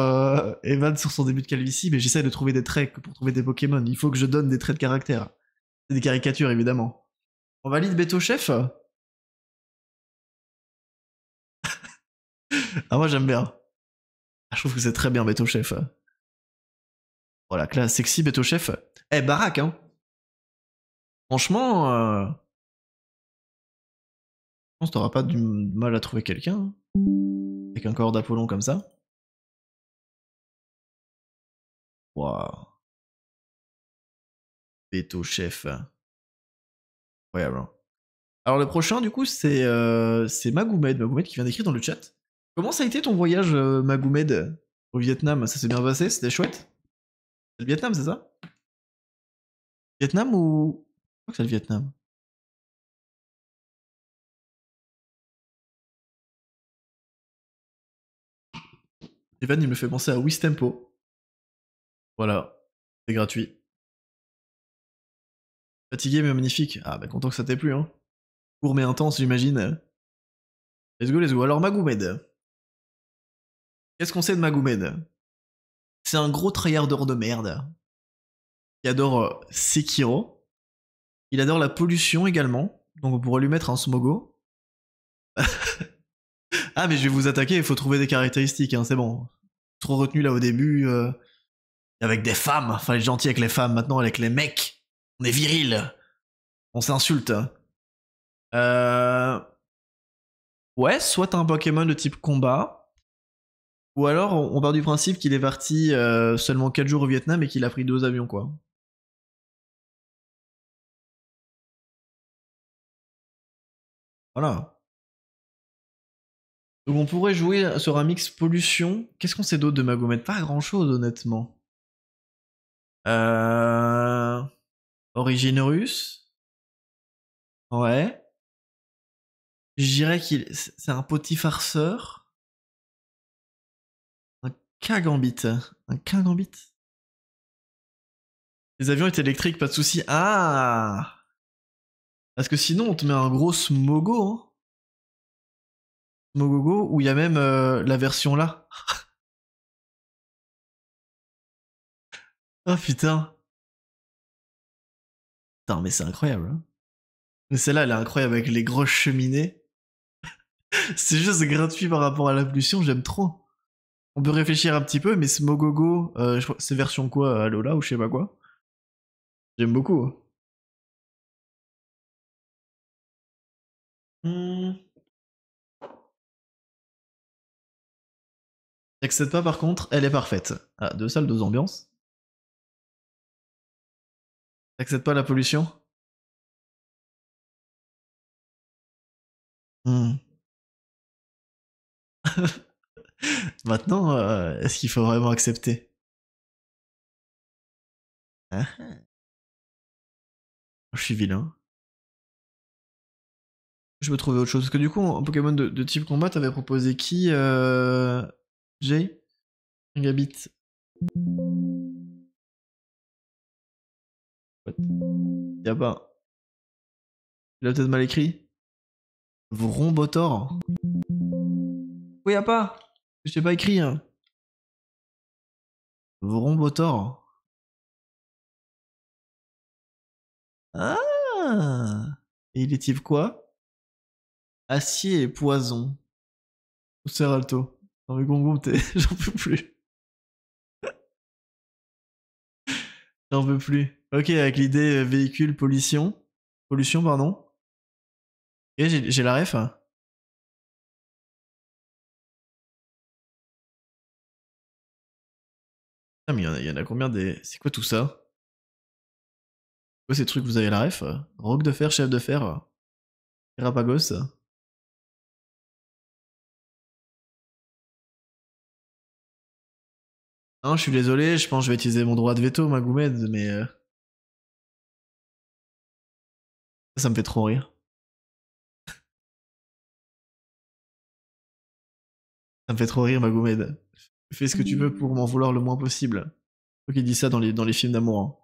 Evan sur son début de calvitie, mais j'essaie de trouver des traits pour trouver des Pokémon. Il faut que je donne des traits de caractère. C'est des caricatures, évidemment. On valide Beto Chef? Ah, moi j'aime bien. Ah, je trouve que c'est très bien Beto Chef. Voilà, classe sexy Beto Chef. Eh, baraque, hein. Franchement, je pense que t'auras pas du mal à trouver quelqu'un, hein, avec un corps d'Apollon comme ça. Waouh. Beto Chef. Incroyable, hein. Alors le prochain, du coup, c'est Magoumed. Magoumed qui vient d'écrire dans le chat. Comment ça a été ton voyage, Magoumed, au Vietnam? Ça s'est bien passé? C'était chouette? C'est le Vietnam, c'est ça? Vietnam ou... Je crois que c'est le Vietnam. Evan, il me fait penser à Wistempo. Voilà. C'est gratuit. Fatigué mais magnifique. Ah bah content que ça t'ait plu, hein. Court mais intense, j'imagine. Let's go, let's go. Alors Magoumed. Qu'est-ce qu'on sait de Magoumed? C'est un gros tryharder de merde. Qui adore Sekiro. Il adore la pollution également. Donc on pourrait lui mettre un Smogo. Ah mais je vais vous attaquer, il faut trouver des caractéristiques, hein, c'est bon. Trop retenu là au début. Avec des femmes. Enfin, être gentil avec les femmes. Maintenant, avec les mecs. On est viril. On s'insulte. Euh... Ouais, soit t'as un Pokémon de type combat. Ou alors, on part du principe qu'il est parti seulement 4 jours au Vietnam et qu'il a pris 2 avions, quoi. Voilà. Donc on pourrait jouer sur un mix pollution. Qu'est-ce qu'on sait d'autre de Magomed? Pas grand-chose, honnêtement. Euh... Origine russe. Ouais. Je dirais qu'il c'est un petit farceur. Un Kagambit. Un Kagambit. Les avions étaient électriques, pas de soucis. Ah! Parce que sinon, on te met un gros Smogo, hein. Smogogo, où il y a même la version là. Oh putain. Putain, mais c'est incroyable, hein. Mais celle-là, elle est incroyable avec les grosses cheminées. C'est juste gratuit par rapport à la pollution, j'aime trop. On peut réfléchir un petit peu, mais Smogogo, je crois c'est version quoi, Alola ou je sais pas quoi. J'aime beaucoup, hein. Hmm. J'accepte pas par contre, elle est parfaite. Ah, 2 salles, 2 ambiances. T'acceptes pas la pollution? Hmm. Maintenant, est-ce qu'il faut vraiment accepter? Hein? Je suis vilain. Je me trouvais autre chose. Parce que du coup, en Pokémon de type combat, t'avais proposé qui Jay? Gabit. What? Y'a pas. Il a peut-être mal écrit. Vrombotor. Oui, y'a pas. Je t'ai pas écrit, hein. Vrombotor. Ah. Et il est type quoi? Acier et poison. Seralto. Non mais Gongon, j'en peux plus. J'en peux plus. Ok, avec l'idée véhicule, pollution. Pollution, pardon. Ok, j'ai la ref. Ah, mais il y en a combien des... C'est quoi tout ça? Quoi ces trucs, vous avez la ref? Roc de fer, chef de fer. Rapagos. Non, je suis désolé, je pense que je vais utiliser mon droit de veto, Magoumed, mais ça me fait trop rire. Ça me fait trop rire, Magoumed. Fais ce que tu veux pour m'en vouloir le moins possible. Faut qu'il dise ça dans les films d'amour. Hein.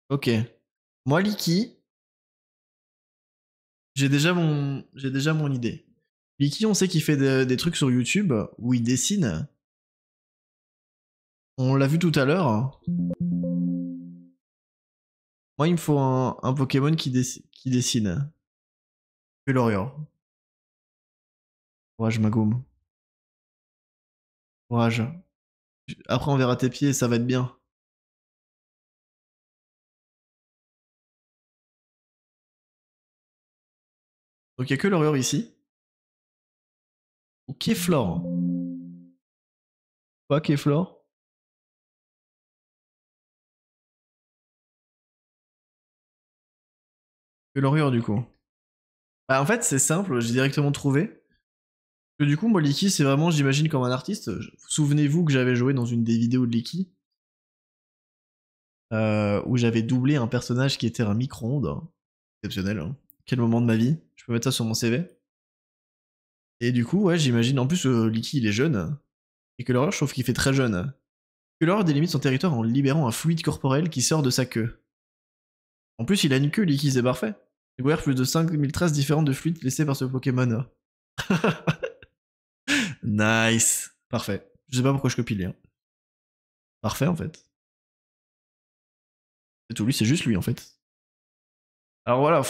Ok. Moi, Liki, j'ai déjà mon idée. Liki, on sait qu'il fait des trucs sur YouTube où il dessine. On l'a vu tout à l'heure. Moi, il me faut un Pokémon qui dessine. Pelorior. Courage, Magoum. Courage. Après, on verra tes pieds et ça va être bien. Donc, il y a que Lorior ici. Ou Keflor. Pas Keflor. Que Lorior, du coup. Bah, en fait, c'est simple, j'ai directement trouvé. Que du coup, moi, Liki, c'est vraiment, j'imagine, comme un artiste. Souvenez-vous que j'avais joué dans une des vidéos de Liki, où j'avais doublé un personnage qui était un micro-ondes. Exceptionnel, hein. Quel moment de ma vie. Je peux mettre ça sur mon CV. Et du coup, ouais, j'imagine, en plus, Liki, il est jeune. Et que l'horreur, je trouve qu'il fait très jeune. Que l'horreur délimite son territoire en libérant un fluide corporel qui sort de sa queue. En plus, il a une queue, Liki, c'est parfait. J'ai découvert plus de 5000 traces différentes de fluides laissées par ce Pokémon. Nice. Parfait. Je sais pas pourquoi je copie le lien. Parfait, en fait. C'est tout, lui, c'est juste lui, en fait. Alors voilà,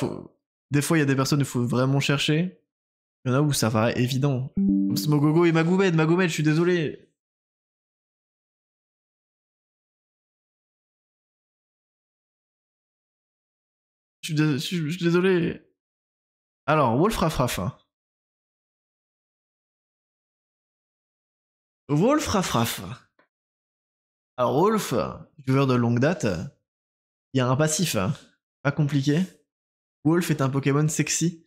des fois, il y a des personnes où il faut vraiment chercher. Il y en a où ça paraît évident. Comme Smogogo et Magoumed. Magoumed, je suis désolé. Je suis désolé. Alors, Wolfrafraf. Wolfrafraf. Alors, Wolf, joueur de longue date, il y a un passif. Pas compliqué. Wolf est un Pokémon sexy.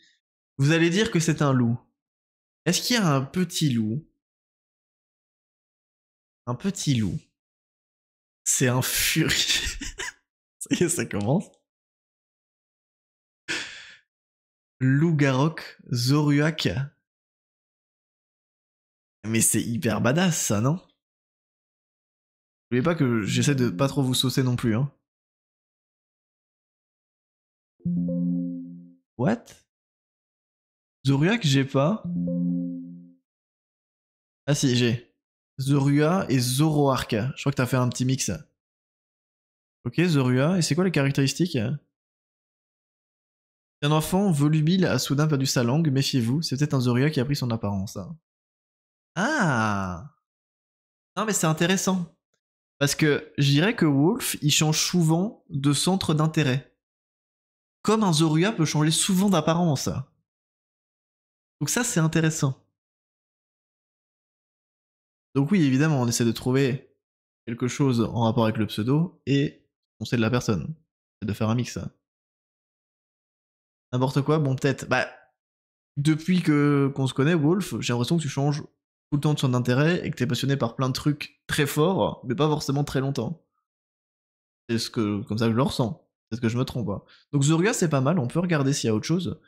Vous allez dire que c'est un loup. Est-ce qu'il y a un petit loup? Un petit loup. C'est un furie. Ça y est, ça commence. Loup-garok, Zoruak. Mais c'est hyper badass, ça, non? N'oubliez pas que j'essaie de pas trop vous saucer non plus, hein. What? Zoruak, j'ai pas. Ah si, j'ai. Zorua et Zoroark. Je crois que t'as fait un petit mix. Ok, Zorua. Et c'est quoi les caractéristiques? Un enfant volubile a soudain perdu sa langue, méfiez-vous, c'est peut-être un Zorua qui a pris son apparence. Hein. Ah! Non mais c'est intéressant. Parce que je dirais que Wolf, il change souvent de centre d'intérêt. Comme un Zorua peut changer souvent d'apparence. Donc ça c'est intéressant. Donc oui, évidemment, on essaie de trouver quelque chose en rapport avec le pseudo et on sait de la personne. C'est de faire un mix. N'importe quoi, bon peut-être. Bah, depuis que qu'on se connaît, Wolf, j'ai l'impression que tu changes tout le temps de son intérêt et que t'es passionné par plein de trucs très forts, mais pas forcément très longtemps. C'est ce que, comme ça que je le ressens. Peut-être que je me trompe pas. Donc Zurga, c'est pas mal, on peut regarder s'il y a autre chose.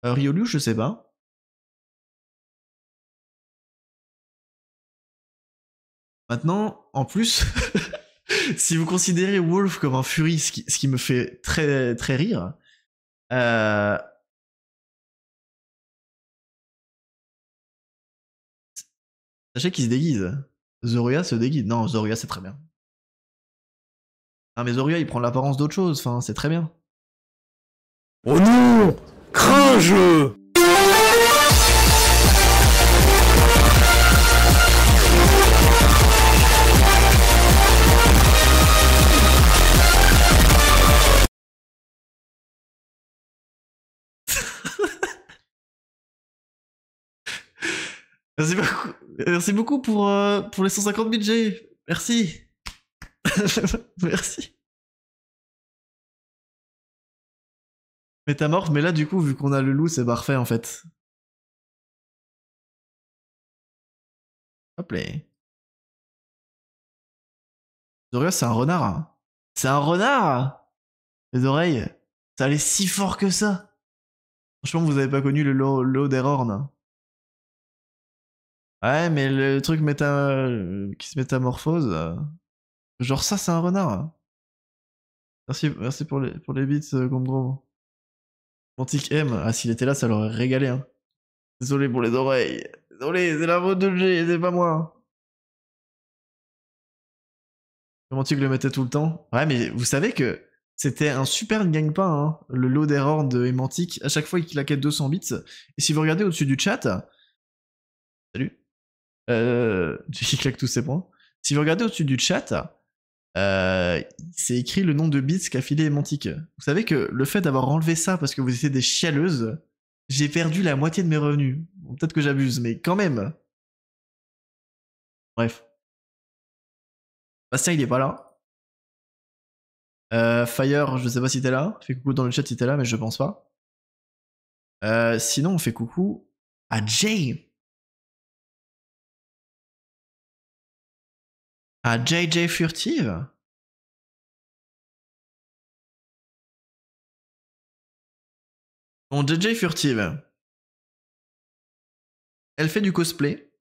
Riolu, je sais pas. Maintenant, en plus, si vous considérez Wolf comme un Fury, ce qui me fait très, très rire, euh, sachez qu'il se déguise. Zoria se déguise. Non, Zoria c'est très bien. Ah mais Zoria il prend l'apparence d'autre chose, enfin c'est très bien. Oh non! Cringe! Merci beaucoup pour les 150 budgets. Merci. Merci. Métamorphe, mais là du coup vu qu'on a le loup c'est parfait en fait. Hop là. Zoria c'est un renard. Hein. C'est un renard. Les oreilles. Ça allait si fort que ça. Franchement vous avez pas connu le lot d'Erorn. Ouais mais le truc qui se métamorphose. Genre ça c'est un renard. Merci pour les bits, Gondro. Antique M, ah s'il était là, ça l'aurait régalé. Hein. Désolé pour les oreilles. Désolé, c'est la faute de G, c'est pas moi. Antique le mettait tout le temps. Ouais, mais vous savez que c'était un super gagne-pain, hein, le lot d'erreurs de Emantic. À chaque fois, il claquait 200 bits. Et si vous regardez au-dessus du chat, salut, il claque tous ses points. Si vous regardez au-dessus du chat, c'est écrit le nombre de bits qu'a filé Emantic. Vous savez que le fait d'avoir enlevé ça parce que vous étiez des chialeuses, j'ai perdu la moitié de mes revenus. Bon, peut-être que j'abuse, mais quand même. Bref. Bastien, il est pas là. Fire, je sais pas si t'es là. Fais coucou dans le chat si t'es là, mais je pense pas. Sinon, on fait coucou à Jay. À JJ Furtive. Bon, JJ Furtive. Elle fait du cosplay,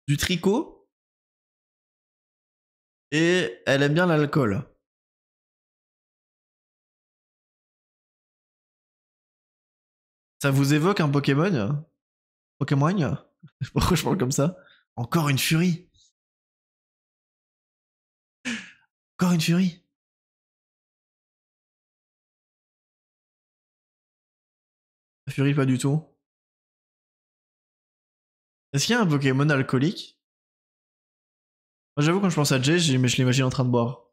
du tricot, et elle aime bien l'alcool. Ça vous évoque un Pokémon? Pokémon? Pourquoi je parle comme ça? Encore une furie. Encore une furie. La furie, pas du tout. Est-ce qu'il y a un Pokémon alcoolique? Moi, j'avoue, quand je pense à Jay, je l'imagine en train de boire.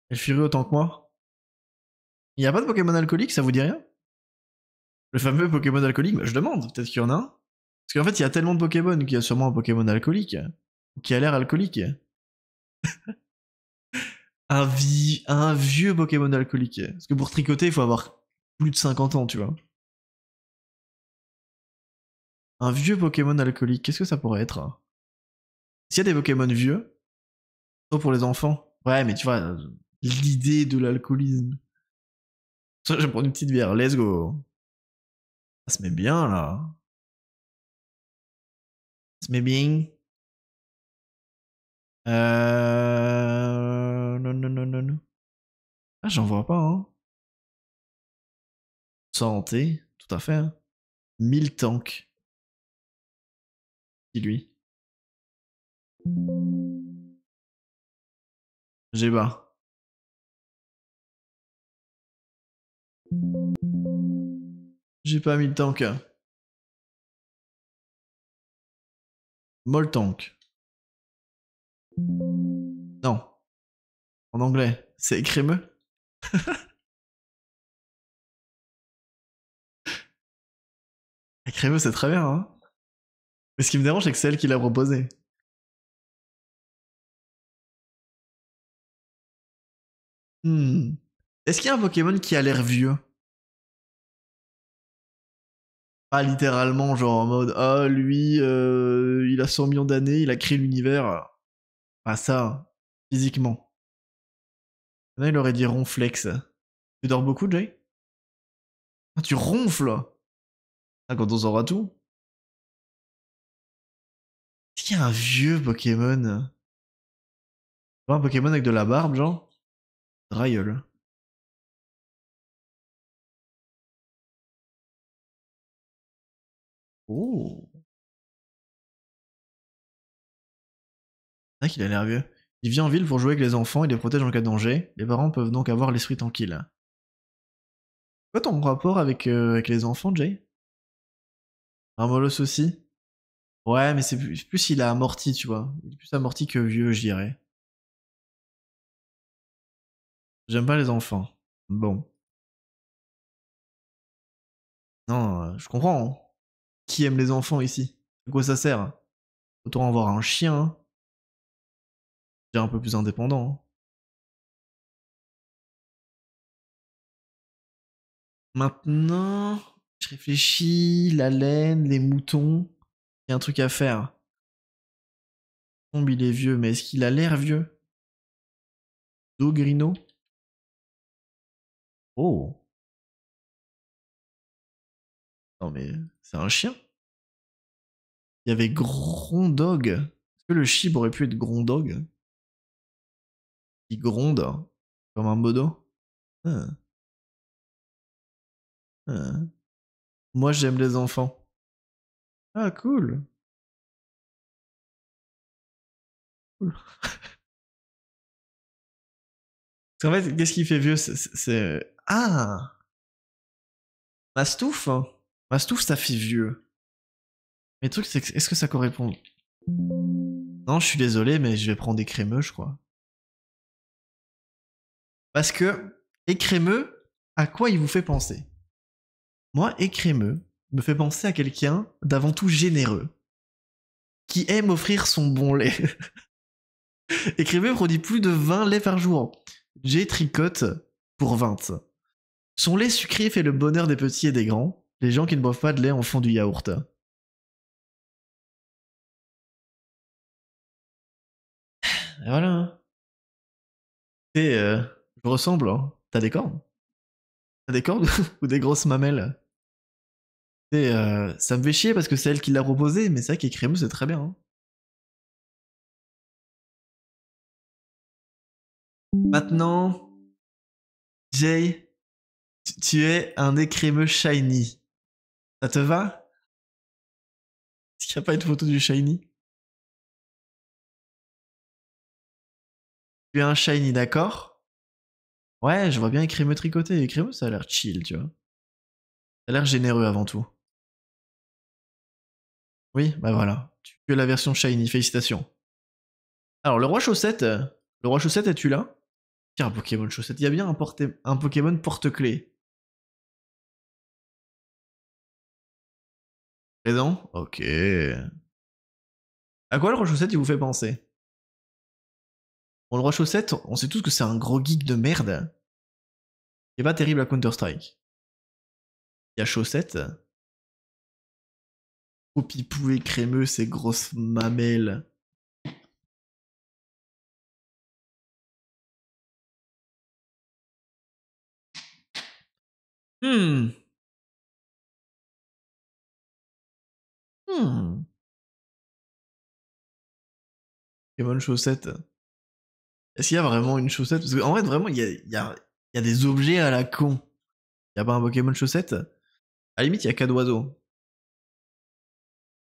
Elle furie autant que moi. Il n'y a pas de Pokémon alcoolique, ça vous dit rien? Le fameux Pokémon alcoolique, bah, je demande, peut-être qu'il y en a un. Parce qu'en fait, il y a tellement de Pokémon qu'il y a sûrement un Pokémon alcoolique. Ou qui a l'air alcoolique. Un vieux Pokémon alcoolique. Parce que pour tricoter, il faut avoir plus de 50 ans, tu vois. Un vieux Pokémon alcoolique, qu'est-ce que ça pourrait être? S'il y a des Pokémon vieux, soit pour les enfants. Ouais, mais tu vois, l'idée de l'alcoolisme. Ça, je vais prendre une petite bière, let's go. Ça se met bien, là. Ça se met bien. Non, non, non, non, non. Ah, j'en vois pas, hein. Santé, tout à fait. Hein. 1000 tanks. Qui lui? J'ai pas. J'ai pas 1000 tanks. Moltank. Non. En anglais. C'est crémeux. Crémeux, c'est très bien, hein. Mais ce qui me dérange, c'est que c'est elle qui l'a proposé. Hmm. Est-ce qu'il y a un Pokémon qui a l'air vieux? Pas littéralement, genre en mode ah lui, il a 100 millions d'années, il a créé l'univers. Pas ça, physiquement. Là, il aurait dit ronflex. Tu dors beaucoup, Jay? Ah, tu ronfles? Ah, quand on saura tout. Est-ce qu'il y a un vieux Pokémon? Pas un Pokémon avec de la barbe, genre? Drailleul. Oh. C'est vrai qu'il a l'air vieux. Il vit en ville pour jouer avec les enfants et les protège en cas de danger. Les parents peuvent donc avoir l'esprit tranquille. Quoi ton rapport avec les enfants, Jay? Un molosse aussi? Ouais, mais c'est plus il a amorti, tu vois. Il est plus amorti que vieux, je dirais. J'aime pas les enfants. Bon. Non, je comprends, hein. Qui aime les enfants ici? À quoi ça sert? Autant avoir un chien, hein. C'est un peu plus indépendant, hein. Maintenant, je réfléchis, la laine, les moutons. Il y a un truc à faire. Tombe, il est vieux, mais est-ce qu'il a l'air vieux? Dogrino? Oh. Non mais, c'est un chien? Il y avait Grondog. Est-ce que le chib aurait pu être Grondog? Il gronde, hein, comme un modo. Ah, ah. Moi j'aime les enfants. Ah cool. Cool. En fait, qu'est-ce qui fait vieux? Ah, Mastouf, hein. Mastouf, ça fait vieux. Mais le truc, c'est que est-ce que ça correspond? Non, je suis désolé, mais je vais prendre des crémeux, je crois. Parce que écrémeux, à quoi il vous fait penser? Moi, écrémeux me fait penser à quelqu'un d'avant tout généreux, qui aime offrir son bon lait. Écrémeux produit plus de 20 laits par jour. J'ai tricote pour 20. Son lait sucré fait le bonheur des petits et des grands. Les gens qui ne boivent pas de lait en font du yaourt. Et voilà, hein. Et je ressemble, hein. T'as des cornes? T'as des cornes ou des grosses mamelles? Et ça me fait chier parce que c'est elle qui l'a proposé, mais c'est vrai qu'écrémeux c'est très bien, hein. Maintenant, Jay, tu es un écrémeux shiny. Ça te va? Est-ce qu'il n'y a pas une photo du shiny? Tu es un shiny, d'accord? Ouais, je vois bien écrémeux tricoté. Écrémeux, ça a l'air chill, tu vois. Ça a l'air généreux avant tout. Oui, bah voilà. Tu es la version shiny, félicitations. Alors, le roi chaussette, es-tu là? Tiens, un Pokémon chaussette. Il y a bien un Pokémon porte-clés. Présent? Ok. À quoi le roi chaussette, il vous fait penser? Bon, le roi chaussette, on sait tous que c'est un gros geek de merde. Il est pas terrible à Counter-Strike. Il y a chaussette. Au pipou et crémeux, ces grosses mamelles. Hmm. Hmm. Pokémon chaussette. Est-ce qu'il y a vraiment une chaussette? Parce qu'en fait, vraiment, il y a des objets à la con. Il y a pas un Pokémon chaussette? À la limite, il y a qu'à d'oiseau.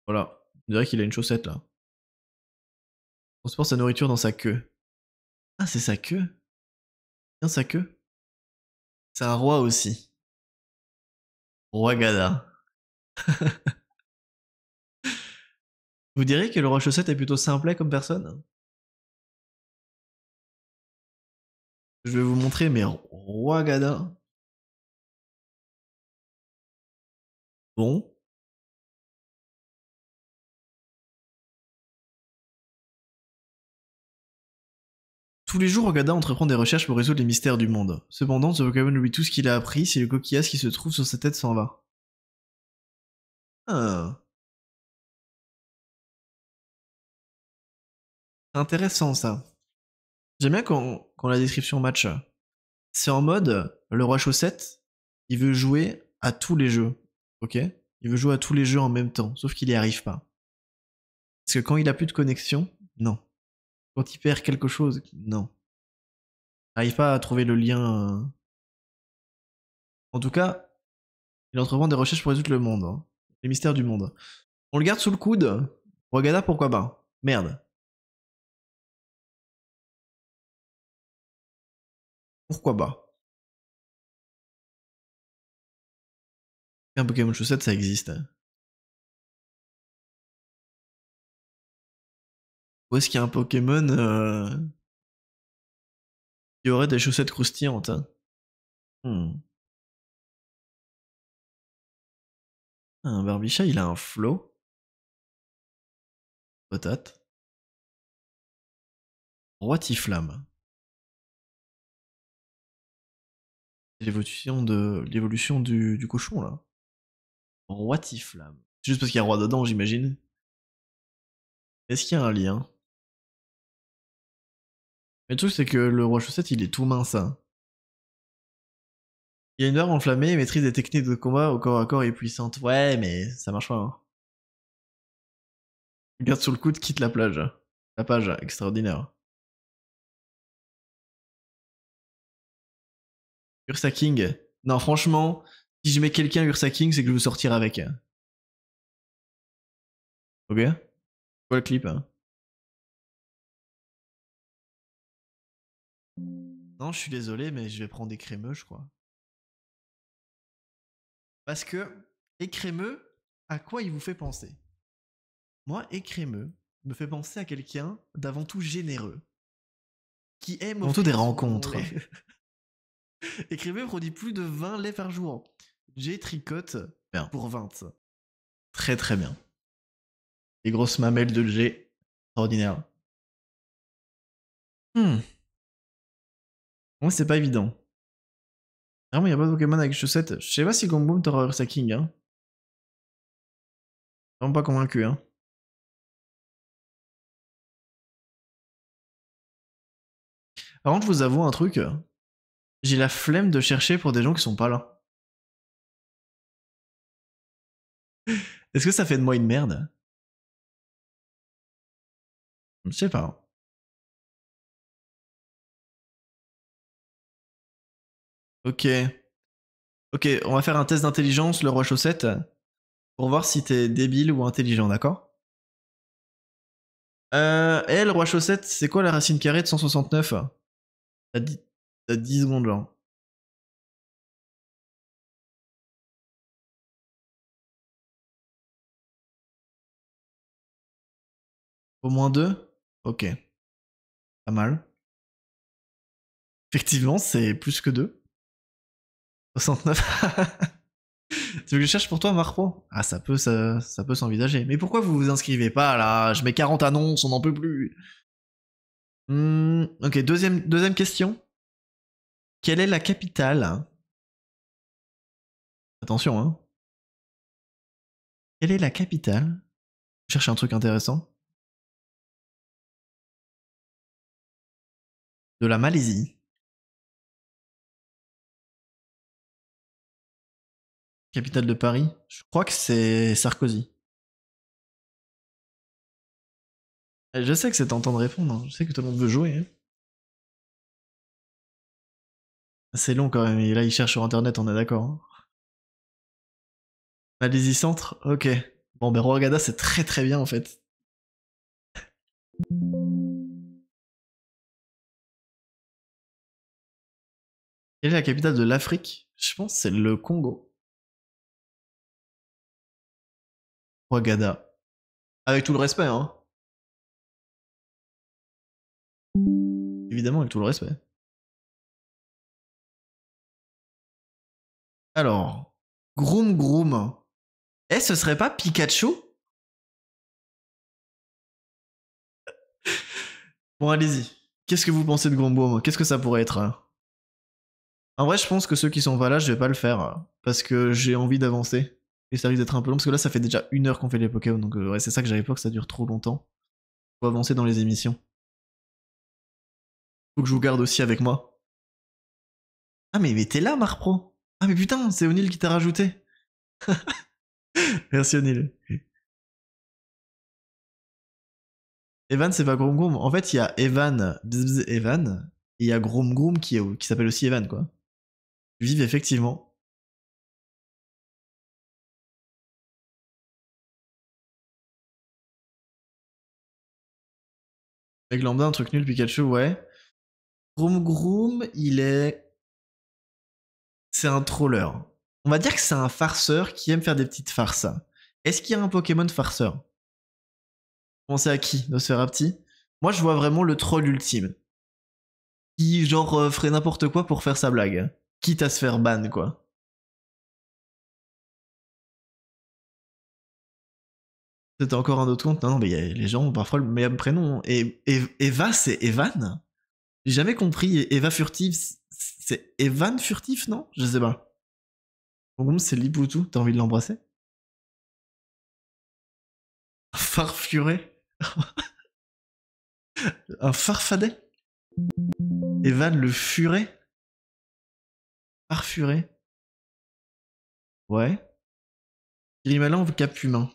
Voilà. On dirait qu'il a une chaussette là. On transporte sa nourriture dans sa queue. Ah, c'est sa queue? Bien sa queue? C'est un roi aussi. Roi Gada. Vous diriez que le roi chaussette est plutôt simplet comme personne? Je vais vous montrer mes rois Gada. Bon. Tous les jours, Ogada entreprend des recherches pour résoudre les mystères du monde. Cependant, ce Pokémon oublie tout ce qu'il a appris si le coquillage qui se trouve sur sa tête s'en va. Ah, c'est intéressant ça. J'aime bien quand la description match. C'est en mode, le roi chaussette, il veut jouer à tous les jeux. Ok? Il veut jouer à tous les jeux en même temps, sauf qu'il n'y arrive pas. Parce que quand il a plus de connexion, non. Quand il perd quelque chose, non. Il n'arrive pas à trouver le lien. En tout cas, il entreprend des recherches pour résoudre le monde, hein. Les mystères du monde. On le garde sous le coude. Wagada, pourquoi pas? Merde. Pourquoi pas? Un Pokémon chaussette, ça existe. Où est-ce qu'il y a un Pokémon qui aurait des chaussettes croustillantes? Hmm. Un Barbicha, il a un flow. Patate. Roitiflamme. L'évolution du cochon, là. Roitiflamme. C'est juste parce qu'il y a roi dedans, j'imagine. Est-ce qu'il y a un lien? Mais le truc, c'est que le roi chaussette, il est tout mince, hein. Il a une barre enflammée, maîtrise des techniques de combat au corps à corps et puissante. Ouais, mais ça marche pas, hein. Garde sur le coude, quitte la plage. La page, extraordinaire. Ursa King. Non, franchement, si je mets quelqu'un Ursa King, c'est que je veux sortir avec. Ok? Quoi le clip, hein? Non, je suis désolé, mais je vais prendre des crémeux, je crois. Parce que, écrémeux, à quoi il vous fait penser? Moi, écrémeux me fait penser à quelqu'un d'avant tout généreux. Qui aime avant tout des rencontres. Écrivez produit plus de 20 laits par jour. J tricote bien. Pour 20. Très très bien. Les grosses mamelles de G. Extraordinaire. Moi, c'est pas évident. Vraiment, y a pas de Pokémon avec chaussettes. Je sais pas si Gomboom t'aura Ursa King, hein. Vraiment pas convaincu, hein. Par contre, je vous avoue un truc. J'ai la flemme de chercher pour des gens qui sont pas là. Est-ce que ça fait de moi une merde? Je sais pas. Ok. Ok, on va faire un test d'intelligence, le roi chaussette, pour voir si t'es débile ou intelligent, d'accord? Le roi chaussette, c'est quoi la racine carrée de 169? T'as 10, t'as 10 secondes, genre. Au moins 2. Ok, pas mal. Effectivement, c'est plus que 2. 69. Tu veux que je cherche pour toi, Marpro? Ah, ça peut s'envisager. Mais pourquoi vous vous inscrivez pas, là? Je mets 40 annonces, on n'en peut plus. Ok, deuxième question. Quelle est la capitale? Attention, hein. Quelle est la capitale? Je cherche un truc intéressant. De la Malaisie. Capitale de Paris. Je crois que c'est Sarkozy. Je sais que c'est tentant de répondre, hein. Je sais que tout le monde veut jouer, hein. C'est long quand même, et là il cherche sur internet, on est d'accord, hein. Malaisie Centre. Ok. Bon, ben Roagada c'est très très bien en fait. Quelle est la capitale de l'Afrique? Je pense que c'est le Congo. Roagada. Avec tout le respect, hein. Évidemment, avec tout le respect. Alors, Groom Groom. Eh, ce serait pas Pikachu? Bon, allez-y. Qu'est-ce que vous pensez de Groom Groom? Qu'est-ce que ça pourrait être, hein? En vrai, je pense que ceux qui sont pas là, je vais pas le faire, parce que j'ai envie d'avancer. Et ça risque d'être un peu long, parce que là, ça fait déjà 1 heure qu'on fait les Pokémon, donc ouais, c'est ça que j'avais peur que ça dure trop longtemps. Faut avancer dans les émissions. Faut que je vous garde aussi avec moi. Ah, mais t'es là, Marpro. Ah, mais putain, c'est O'Neill qui t'a rajouté. Merci, O'Neill. Evan, c'est pas Groom Groom. En fait, il y a Evan, Evan, et il y a Groom Groom qui s'appelle aussi Evan, quoi. Vive, effectivement. Avec lambda, un truc nul, Pikachu, ouais. Groom Groom, il est... C'est un troller. On va dire que c'est un farceur qui aime faire des petites farces. Est-ce qu'il y a un Pokémon farceur? Pensez à qui? Nosferapti? Moi, je vois vraiment le troll ultime. Qui, genre, ferait n'importe quoi pour faire sa blague. Quitte à se faire ban, quoi. C'était encore un autre compte? Non, non, mais les gens ont parfois le même prénom. Et Eva, c'est Evan? J'ai jamais compris. Eva furtive, c'est Evan furtif, non? Je sais pas. Bon, c'est Lipoutou, t'as envie de l'embrasser? Farfuré? Un farfadet? Evan le furet? Farfuré? Ouais. Grimalin ou Cap Humain?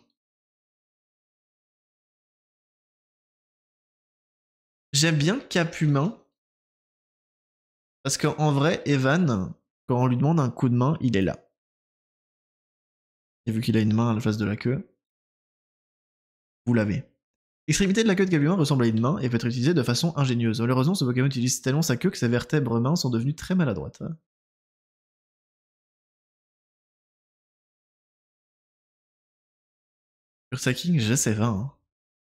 J'aime bien Cap Humain. Parce qu'en vrai, Evan, quand on lui demande un coup de main, il est là. Et vu qu'il a une main à la face de la queue, vous l'avez. L'extrémité de la queue de Cap Humain ressemble à une main et peut être utilisée de façon ingénieuse. Malheureusement, ce Pokémon utilise tellement sa queue que ses vertèbres mains sont devenues très maladroites. Ursaking, je sais pas. Hein.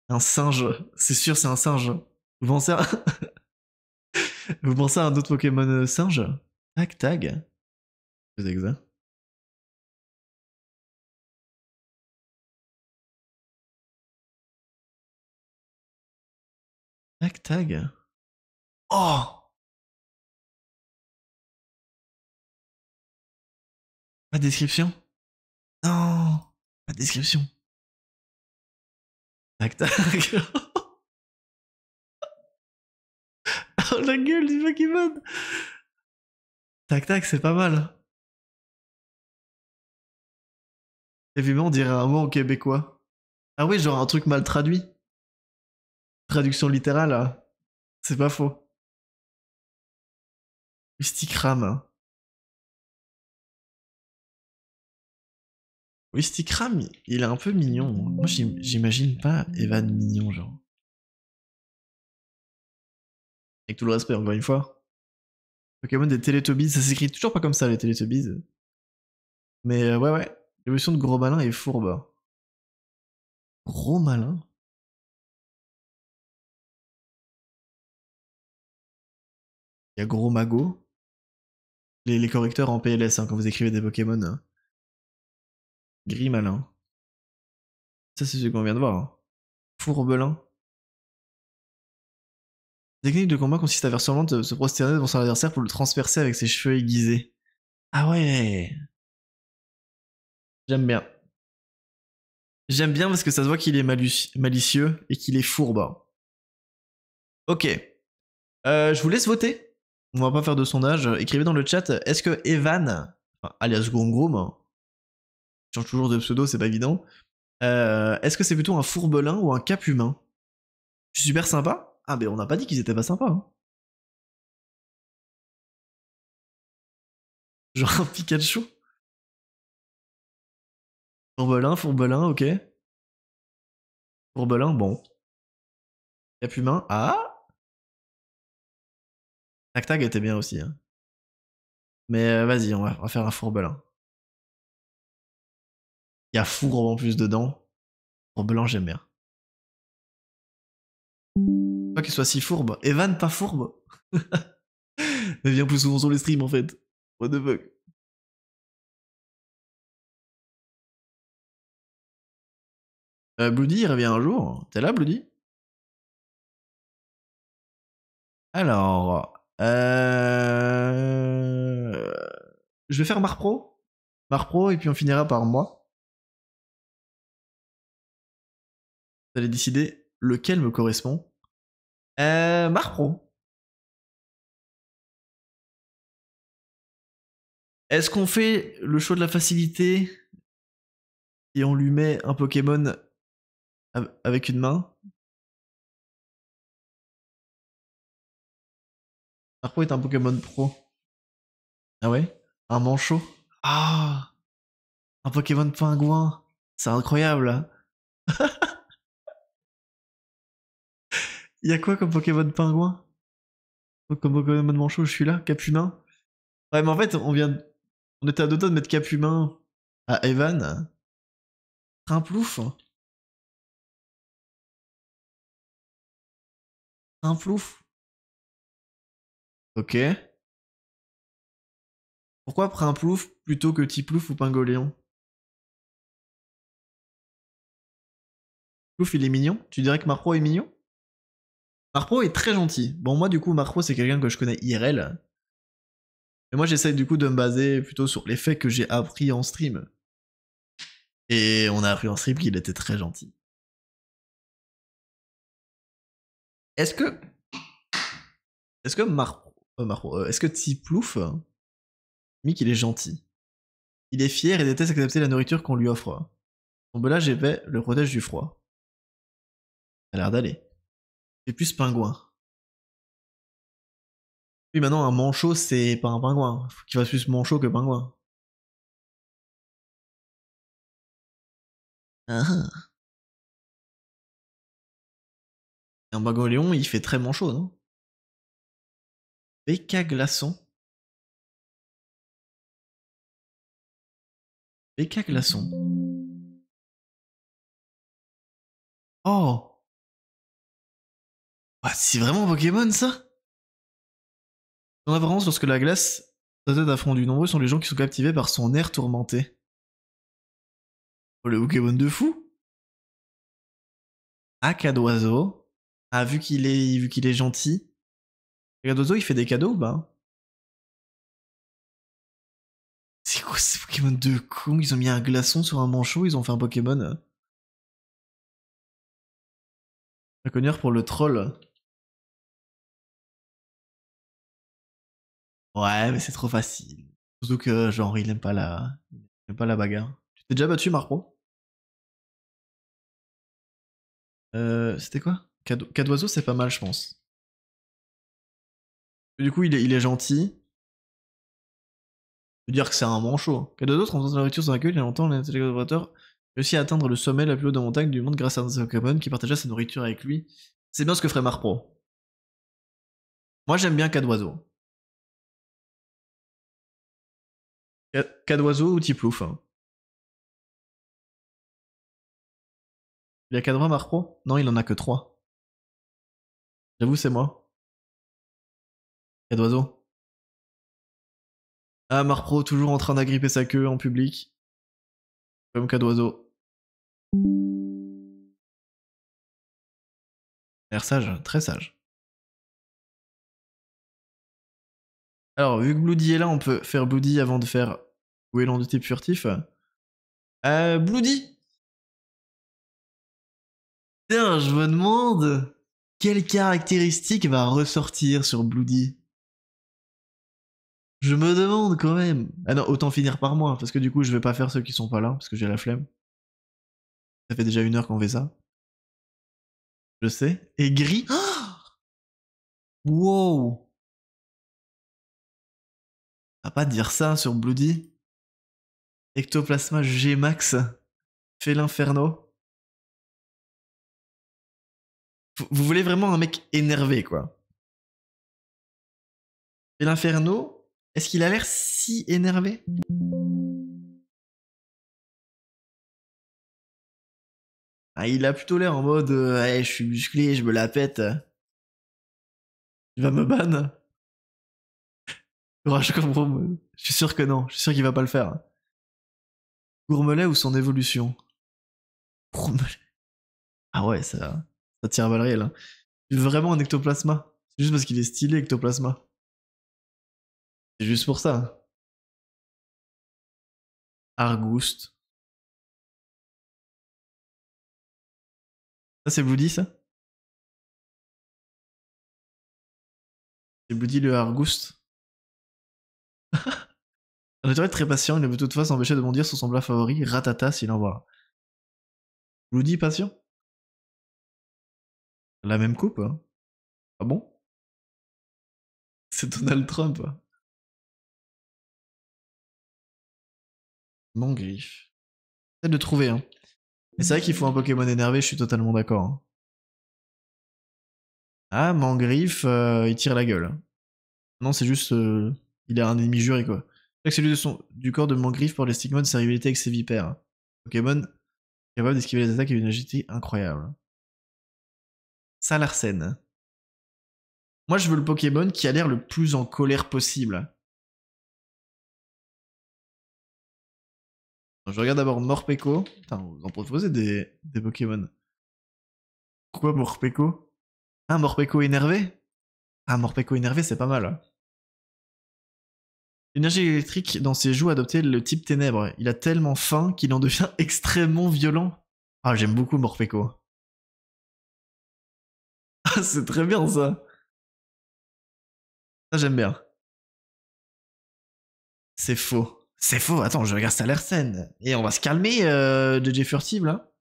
Un singe, c'est sûr, c'est un singe. Vous pensez à... Vous pensez à un autre Pokémon singe? Tag Tag. C'est exact. Tag Tag. Oh! Pas de description? Non! Pas de description. Tag Tag. Oh la gueule du Pokémon! Tac tac, c'est pas mal. Évidemment, on dirait un mot en québécois. Ah oui, genre un truc mal traduit. Traduction littérale, là. C'est pas faux. Wistikram. Wistikram, il est un peu mignon. Moi, j'imagine pas Evan mignon, genre. Avec tout le respect, encore une fois. Pokémon des Teletubbies, ça s'écrit toujours pas comme ça, les Teletubbies. Mais ouais, ouais. L'évolution de Gros Malin est fourbe. Gros Malin? Il y a Gros Mago. Les correcteurs en PLS, hein, quand vous écrivez des Pokémon. Hein. Gris Malin. Ça, c'est celui qu'on vient de voir. Hein. Fourbelin. La technique de combat consiste à faire semblant de se prosterner devant son adversaire pour le transpercer avec ses cheveux aiguisés. Ah ouais. J'aime bien. J'aime bien parce que ça se voit qu'il est malicieux et qu'il est fourbe. Ok. Je vous laisse voter. On va pas faire de sondage. Écrivez dans le chat, est-ce que Evan, enfin, alias Groom, change toujours de pseudo, c'est pas évident, est-ce que c'est plutôt un fourbelin ou un cap humain? Super sympa? Ah, mais on n'a pas dit qu'ils étaient pas sympas. Hein. Genre un Pikachu? Fourbelin, ok. Fourbelin, bon. Cap humain, ah! Tac Tac était bien aussi. Hein. Mais vas-y, on va faire un fourbelin. Il y a fourbe en plus dedans. Fourbelin, j'aime bien. Pas qu'il soit si fourbe. Evan, pas fourbe. Mais viens plus souvent sur les streams en fait. What the fuck. Bloody, il revient un jour. T'es là, Bloody? Alors. Je vais faire Marpro. Marpro, et puis on finira par moi. Vous allez décider lequel me correspond. Marpro. Est-ce qu'on fait le choix de la facilité et on lui met un Pokémon avec une main? Marpro est un Pokémon pro. Ah ouais? Un manchot? Ah! Un Pokémon pingouin! C'est incroyable! Il y a quoi comme Pokémon pingouin? Comme Pokémon manchot, je suis là, Cap humain. Ouais, mais en fait, on était à deux doigts de mettre Cap humain à Evan. Trimplouf. Trimplouf. Ok. Pourquoi Primplouf plutôt que Tiplouf ou Pingoléon? Plouf, il est mignon? Tu dirais que Marpro est mignon? Marpro est très gentil. Bon, moi, du coup, Marpro, c'est quelqu'un que je connais IRL. Mais moi, j'essaye du coup de me baser plutôt sur les faits que j'ai appris en stream. Et on a appris en stream qu'il était très gentil. Est-ce que. Est-ce que est-ce que Tiplouf, Mick, il est gentil? Il est fier et déteste accepter la nourriture qu'on lui offre. Son belage épais le protège du froid. Ça a l'air d'aller. C'est plus pingouin. Oui, maintenant, un manchot, c'est pas un pingouin. Faut qu'il fasse plus manchot que pingouin. Ah. Un Pingoléon, il fait très manchot, non? Béca glaçon. Béca glaçon. Oh! Ah, c'est vraiment Pokémon, ça? Son apparence lorsque la glace, sa tête a fondu. Nombreux sont les gens qui sont captivés par son air tourmenté. Oh, le Pokémon de fou! Ah, Cadoiseau. Ah, vu qu'il est gentil. Cadoiseau, il fait des cadeaux ou pas? C'est quoi ces Pokémon de con? Ils ont mis un glaçon sur un manchot, ils ont fait un Pokémon. Inconnu pour le troll. Ouais, mais c'est trop facile. Surtout que, genre, il aime pas la bagarre. Tu t'es déjà battu, Marpro? C'était quoi? Cadoiseau, c'est pas mal, je pense. Du coup, il est gentil. Je veux dire que c'est un manchot. Cadoiseau, transmettre la nourriture sans accueil, il y a longtemps, les télécollaborateurs réussit à atteindre le sommet la plus haute de montagne du monde grâce à un de ses Pokémon qui partageait sa nourriture avec lui. C'est bien ce que ferait Marpro. Moi, j'aime bien Cadoiseau. Cadoiseau ou Tiplouf, hein. Il a 4 bras, Marpro? Non, il en a que 3. J'avoue, c'est moi. Cadoiseau. Ah, Marpro, toujours en train d'agripper sa queue en public. Comme Cadoiseau. L'air sage, très sage. Alors, vu que Bloody est là, on peut faire Bloody avant de faire Gouélan de type furtif. Bloody! Tiens, je me demande quelle caractéristique va ressortir sur Bloody. Je me demande quand même. Ah non, autant finir par moi, parce que du coup, je vais pas faire ceux qui sont pas là, parce que j'ai la flemme. Ça fait déjà 1 heure qu'on fait ça. Je sais. Et gris. Wow! On va pas dire ça sur Bloody. Ectoplasma G-Max. Fait l'inferno. Vous voulez vraiment un mec énervé, quoi. Fait l'inferno. Est-ce qu'il a l'air si énervé? Ah, il a plutôt l'air en mode hey, je suis musclé, je me la pète. Il va me ban. Je suis sûr que non. Je suis sûr qu'il va pas le faire. Gourmelet ou son évolution? Gourmelet. Ah ouais, ça tire à balles réelles, hein. Il veut vraiment un ectoplasma. C'est juste parce qu'il est stylé, ectoplasma. C'est juste pour ça. Argouste. Ça, c'est Bloody, ça? C'est Bloody le Argouste. Un naturel très patient, il ne peut toutefois s'empêcher de bondir sur son plat favori, Ratata s'il en voit. Bloody patient? La même coupe, hein? Ah bon? C'est Donald Trump. Mangriffe. Peut-être de trouver, hein. Mais c'est vrai qu'il faut un Pokémon énervé, je suis totalement d'accord, hein. Ah, Mangriffe, il tire la gueule. Non, c'est juste. Il a un ennemi juré, quoi. Chaque cellule du corps de Mangriffe pour les stigmates, sa rivalité avec ses vipères. Pokémon capable d'esquiver les attaques et une agilité incroyable. Salarsen. Moi, je veux le Pokémon qui a l'air le plus en colère possible. Je regarde d'abord Morpeko. Putain, vous en proposez des Pokémon. Pourquoi Morpeko? Ah, Morpeko énervé? Ah, Morpeko énervé, c'est pas mal. L'énergie électrique dans ses joues a adopté le type ténèbres. Il a tellement faim qu'il en devient extrêmement violent. Ah, j'aime beaucoup Morpeko. Ah, c'est très bien ça. Ça, j'aime bien. C'est faux. C'est faux. Attends, je regarde Salersen. Et on va se calmer, JJ Furtive, là.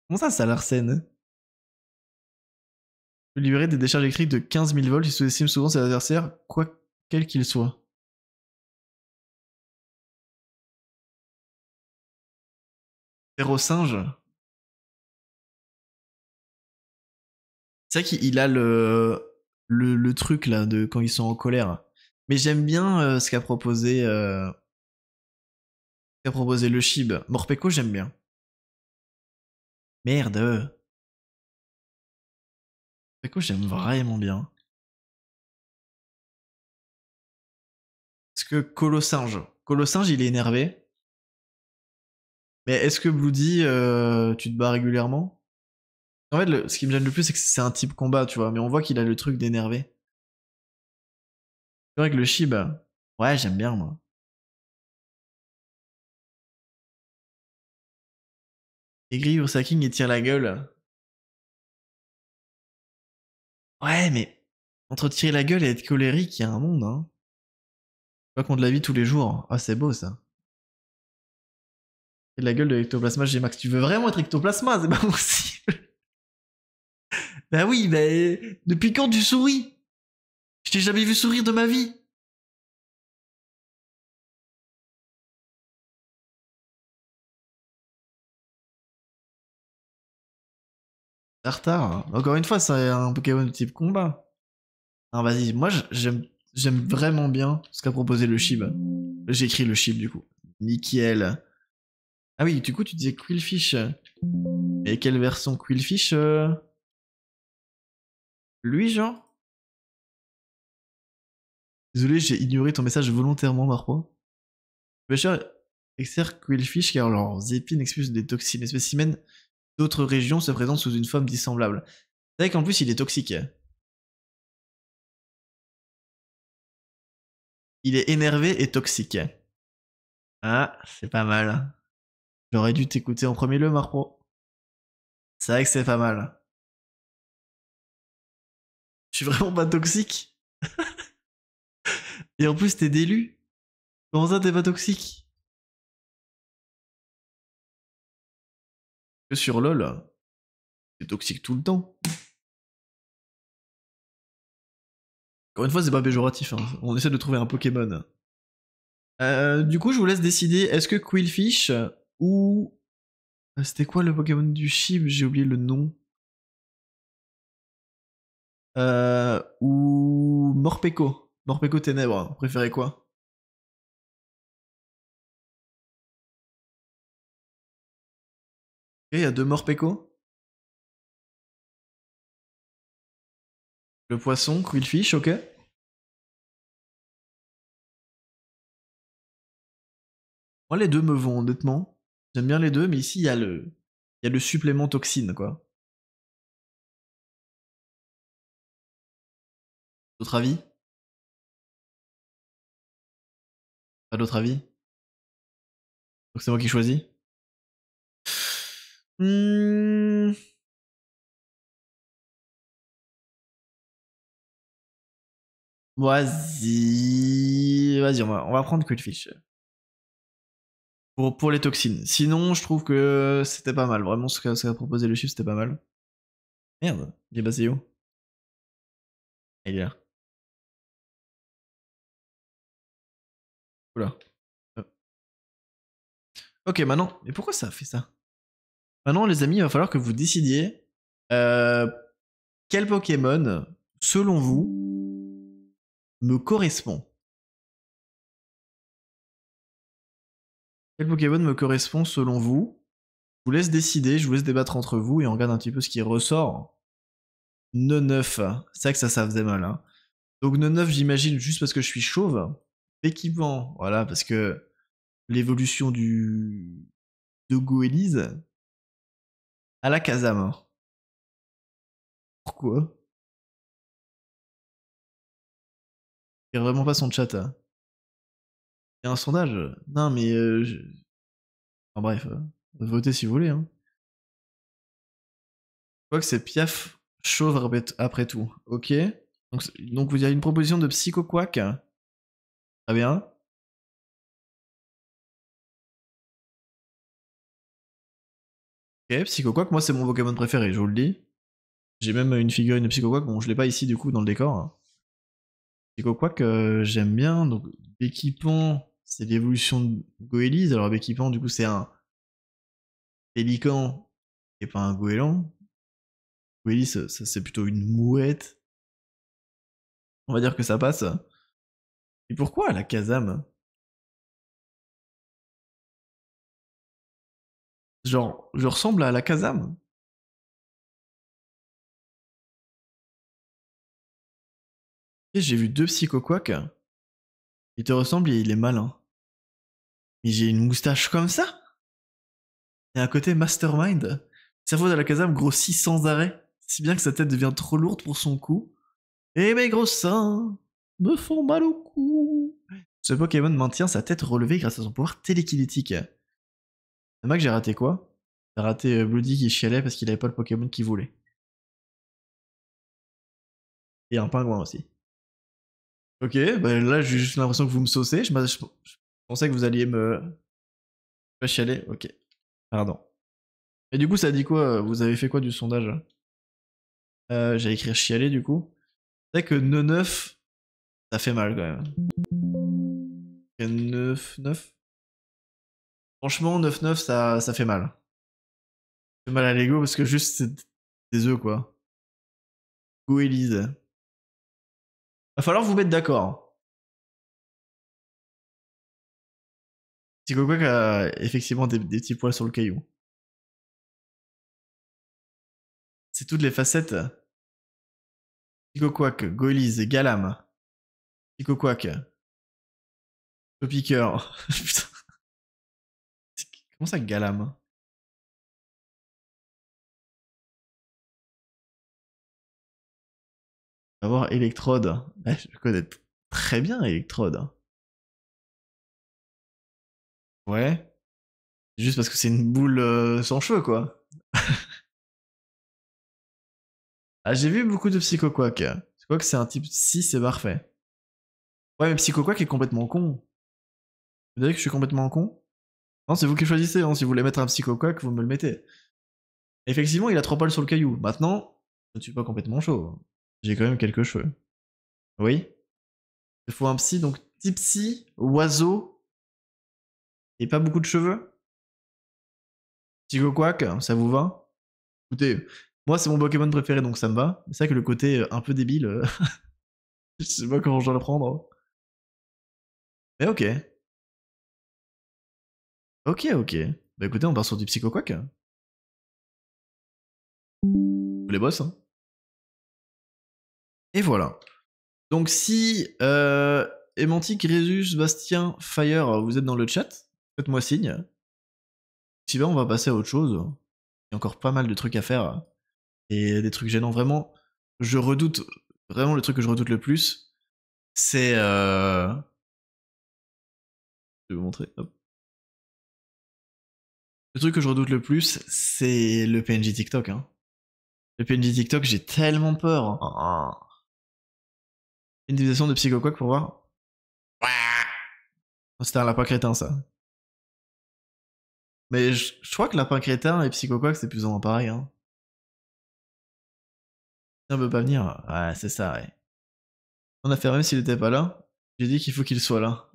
Comment ça, Salersen? Peut libérer des décharges électriques de 15 000 volts. Il sous-estime souvent ses adversaires, quoi quel qu'il soit. Singe. C'est vrai qu'il a le truc là de quand ils sont en colère. Mais j'aime bien ce qu'a proposé le Shib. Morpeko, j'aime bien. Merde. Morpeko, j'aime vraiment bien. Parce que Colossinge, il est énervé. Mais est-ce que Bloody, tu te bats régulièrement? En fait, ce qui me gêne le plus, c'est que c'est un type combat, tu vois. Mais on voit qu'il a le truc d'énervé. C'est vrai que le Shib, ouais, j'aime bien, moi. Aigri ou Sacking, il tire la gueule. Ouais, mais entre tirer la gueule et être colérique, il y a un monde, hein. Pas qu'on de la vie tous les jours. Ah, c'est beau, ça. Et la gueule de l'ectoplasma G-Max. Tu veux vraiment être ectoplasma? C'est pas possible. Bah oui, bah... Depuis quand tu souris? Je t'ai jamais vu sourire de ma vie. Tartare. Encore une fois, c'est un Pokémon de type combat. Ah, vas-y, moi, j'aime vraiment bien ce qu'a proposé le Shib. J'ai écrit le Shib, du coup. Nickel. Ah oui, du coup, tu disais Quillfish. Mais quelle version Quillfish Lui, genre? Désolé, j'ai ignoré ton message volontairement, Marpo. Pêcheurs exercent Quillfish car leurs épines expulsent des toxines. Les spécimens d'autres régions se présentent sous une forme dissemblable. C'est vrai qu'en plus, il est toxique. Il est énervé et toxique. Ah, c'est pas mal. J'aurais dû t'écouter en premier lieu, Marpro. C'est vrai que c'est pas mal. Je suis vraiment pas toxique. Et en plus, t'es d'élu. Comment ça, t'es pas toxique? Que sur LoL, t'es toxique tout le temps. Encore une fois, c'est pas péjoratif. Hein. On essaie de trouver un Pokémon. Du coup, je vous laisse décider. Est-ce que Quillfish ou... C'était quoi le Pokémon du Shib? J'ai oublié le nom. Ou Morpeko. Morpeko Ténèbres. Vous préférez quoi? Ok, il y a deux Morpeko. Le poisson, Quillfish, ok. Moi, les deux me vont, honnêtement. J'aime bien les deux, mais ici, il y a le supplément toxine, quoi. D'autres avis? Pas d'autres avis? Donc c'est moi qui choisis? Hmm... Vas-y, on va prendre Quillfish. Pour les toxines. Sinon, je trouve que c'était pas mal. Vraiment, ce qu'a proposé le chiffre, c'était pas mal. Merde, il est passé où? Il est là. Oula. Euh. Ok, maintenant. Mais pourquoi ça a fait ça? Maintenant, les amis, il va falloir que vous décidiez quel Pokémon selon vous, me correspond? Quel Pokémon me correspond selon vous? Je vous laisse décider, je vous laisse débattre entre vous et on regarde un petit peu ce qui ressort. 9. C'est vrai que ça faisait mal. Hein. Donc 9, j'imagine, juste parce que je suis chauve. Équipement, voilà, parce que l'évolution de Goélise à la Kazam. Pourquoi? Il n'y a vraiment pas son chat. Hein. Il y a un sondage? Non, mais... Enfin bref, votez si vous voulez. Hein. Je crois que c'est Piaf chauve après tout. Ok. Donc vous avez une proposition de Psycho Quack. Très bien. Ok, Psycho Quack, moi c'est mon Pokémon préféré, je vous le dis. J'ai même une figurine de Psycho Quack, bon je l'ai pas ici du coup dans le décor. Psycho Quack, j'aime bien. Donc Béquipant, c'est l'évolution de Goélise. Alors Béquipant, du coup c'est un pélican et pas un goéland. Goélise, ça c'est plutôt une mouette. On va dire que ça passe. Et pourquoi la Kazam? Genre, je ressemble à la Kazam? Et j'ai vu 2 Psycho Quack. Il te ressemble et il est malin. Mais j'ai une moustache comme ça? Et à côté, Mastermind. Le cerveau de la Kazam grossit sans arrêt, si bien que sa tête devient trop lourde pour son cou. Et mes gros seins me font mal au cou. Ce Pokémon maintient sa tête relevée grâce à son pouvoir télékinétique. C'est que j'ai raté quoi? J'ai raté Bloody qui chialait parce qu'il avait pas le Pokémon qu'il voulait. Et un pingouin aussi. Ok, bah là j'ai juste l'impression que vous me saucez. Je pensais que vous alliez me... Pas chialer, ok. Pardon. Et du coup ça dit quoi? Vous avez fait quoi du sondage? J'ai écrit chialer du coup. C'est vrai que 9, ça fait mal quand même. 9. Franchement, 9-9, ça fait mal. Ça fait mal à l'ego parce que juste c'est des œufs quoi. Go Elise. Va falloir vous mettre d'accord. Psycho Quack a effectivement des petits poils sur le caillou. C'est toutes les facettes. Psycho Quack, Go Elise, Galam. Psycho Quack. Piqueur. Putain. Comment ça Galam? On va voir Electrode. Ouais, je connais très bien Electrode. Ouais. Juste parce que c'est une boule sans cheveux, quoi. Ah, j'ai vu beaucoup de Psycho Quack. Psycho Quack, c'est un type 6, c'est parfait. Ouais, mais Psycho Quack est complètement con. Vous savez que je suis complètement con? Non, c'est vous qui choisissez, hein. Si vous voulez mettre un Psycho Quack, vous me le mettez. Effectivement, il a 3 poils sur le caillou. Maintenant, je ne suis pas complètement chaud. J'ai quand même quelques cheveux. Oui. Il faut un psy, donc type psy, oiseau, et pas beaucoup de cheveux. Psycho Quack, ça vous va? Écoutez, moi c'est mon Pokémon préféré donc ça me va. C'est vrai que le côté un peu débile, je sais pas comment je dois le prendre. Mais ok. Ok, ok. Bah écoutez, on part sur du Psycho Quack. Les boss, hein. Et voilà. Donc si Emantic, Résus, Bastien, Fire, vous êtes dans le chat, faites-moi signe. Sinon, on va passer à autre chose. Il y a encore pas mal de trucs à faire. Et des trucs gênants. Vraiment, je redoute... Vraiment, le truc que je redoute le plus, c'est... Je vais vous montrer. Hop. Le truc que je redoute le plus, c'est le PNJ TikTok. Hein. Le PNJ TikTok, j'ai tellement peur. Oh. Une utilisation de Psycho Quack pour voir. C'était un lapin crétin, ça. Mais je crois que lapin crétin et Psycho Quack, c'est plus ou moins pareil. Hein. Si on veut pas venir, ouais, c'est ça, ouais. On a fait même s'il était pas là. J'ai dit qu'il faut qu'il soit là.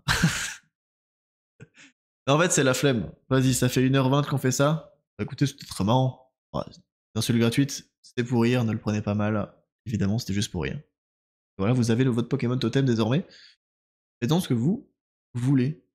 Mais en fait, c'est la flemme. Vas-y, ça fait 1h20 qu'on fait ça. Bah, écoutez, c'était très marrant. Ouais, dans celui gratuite, c'était pour rire, ne le prenez pas mal. Évidemment, c'était juste pour rire. Voilà, vous avez votre Pokémon totem désormais. Faites-en ce que vous voulez.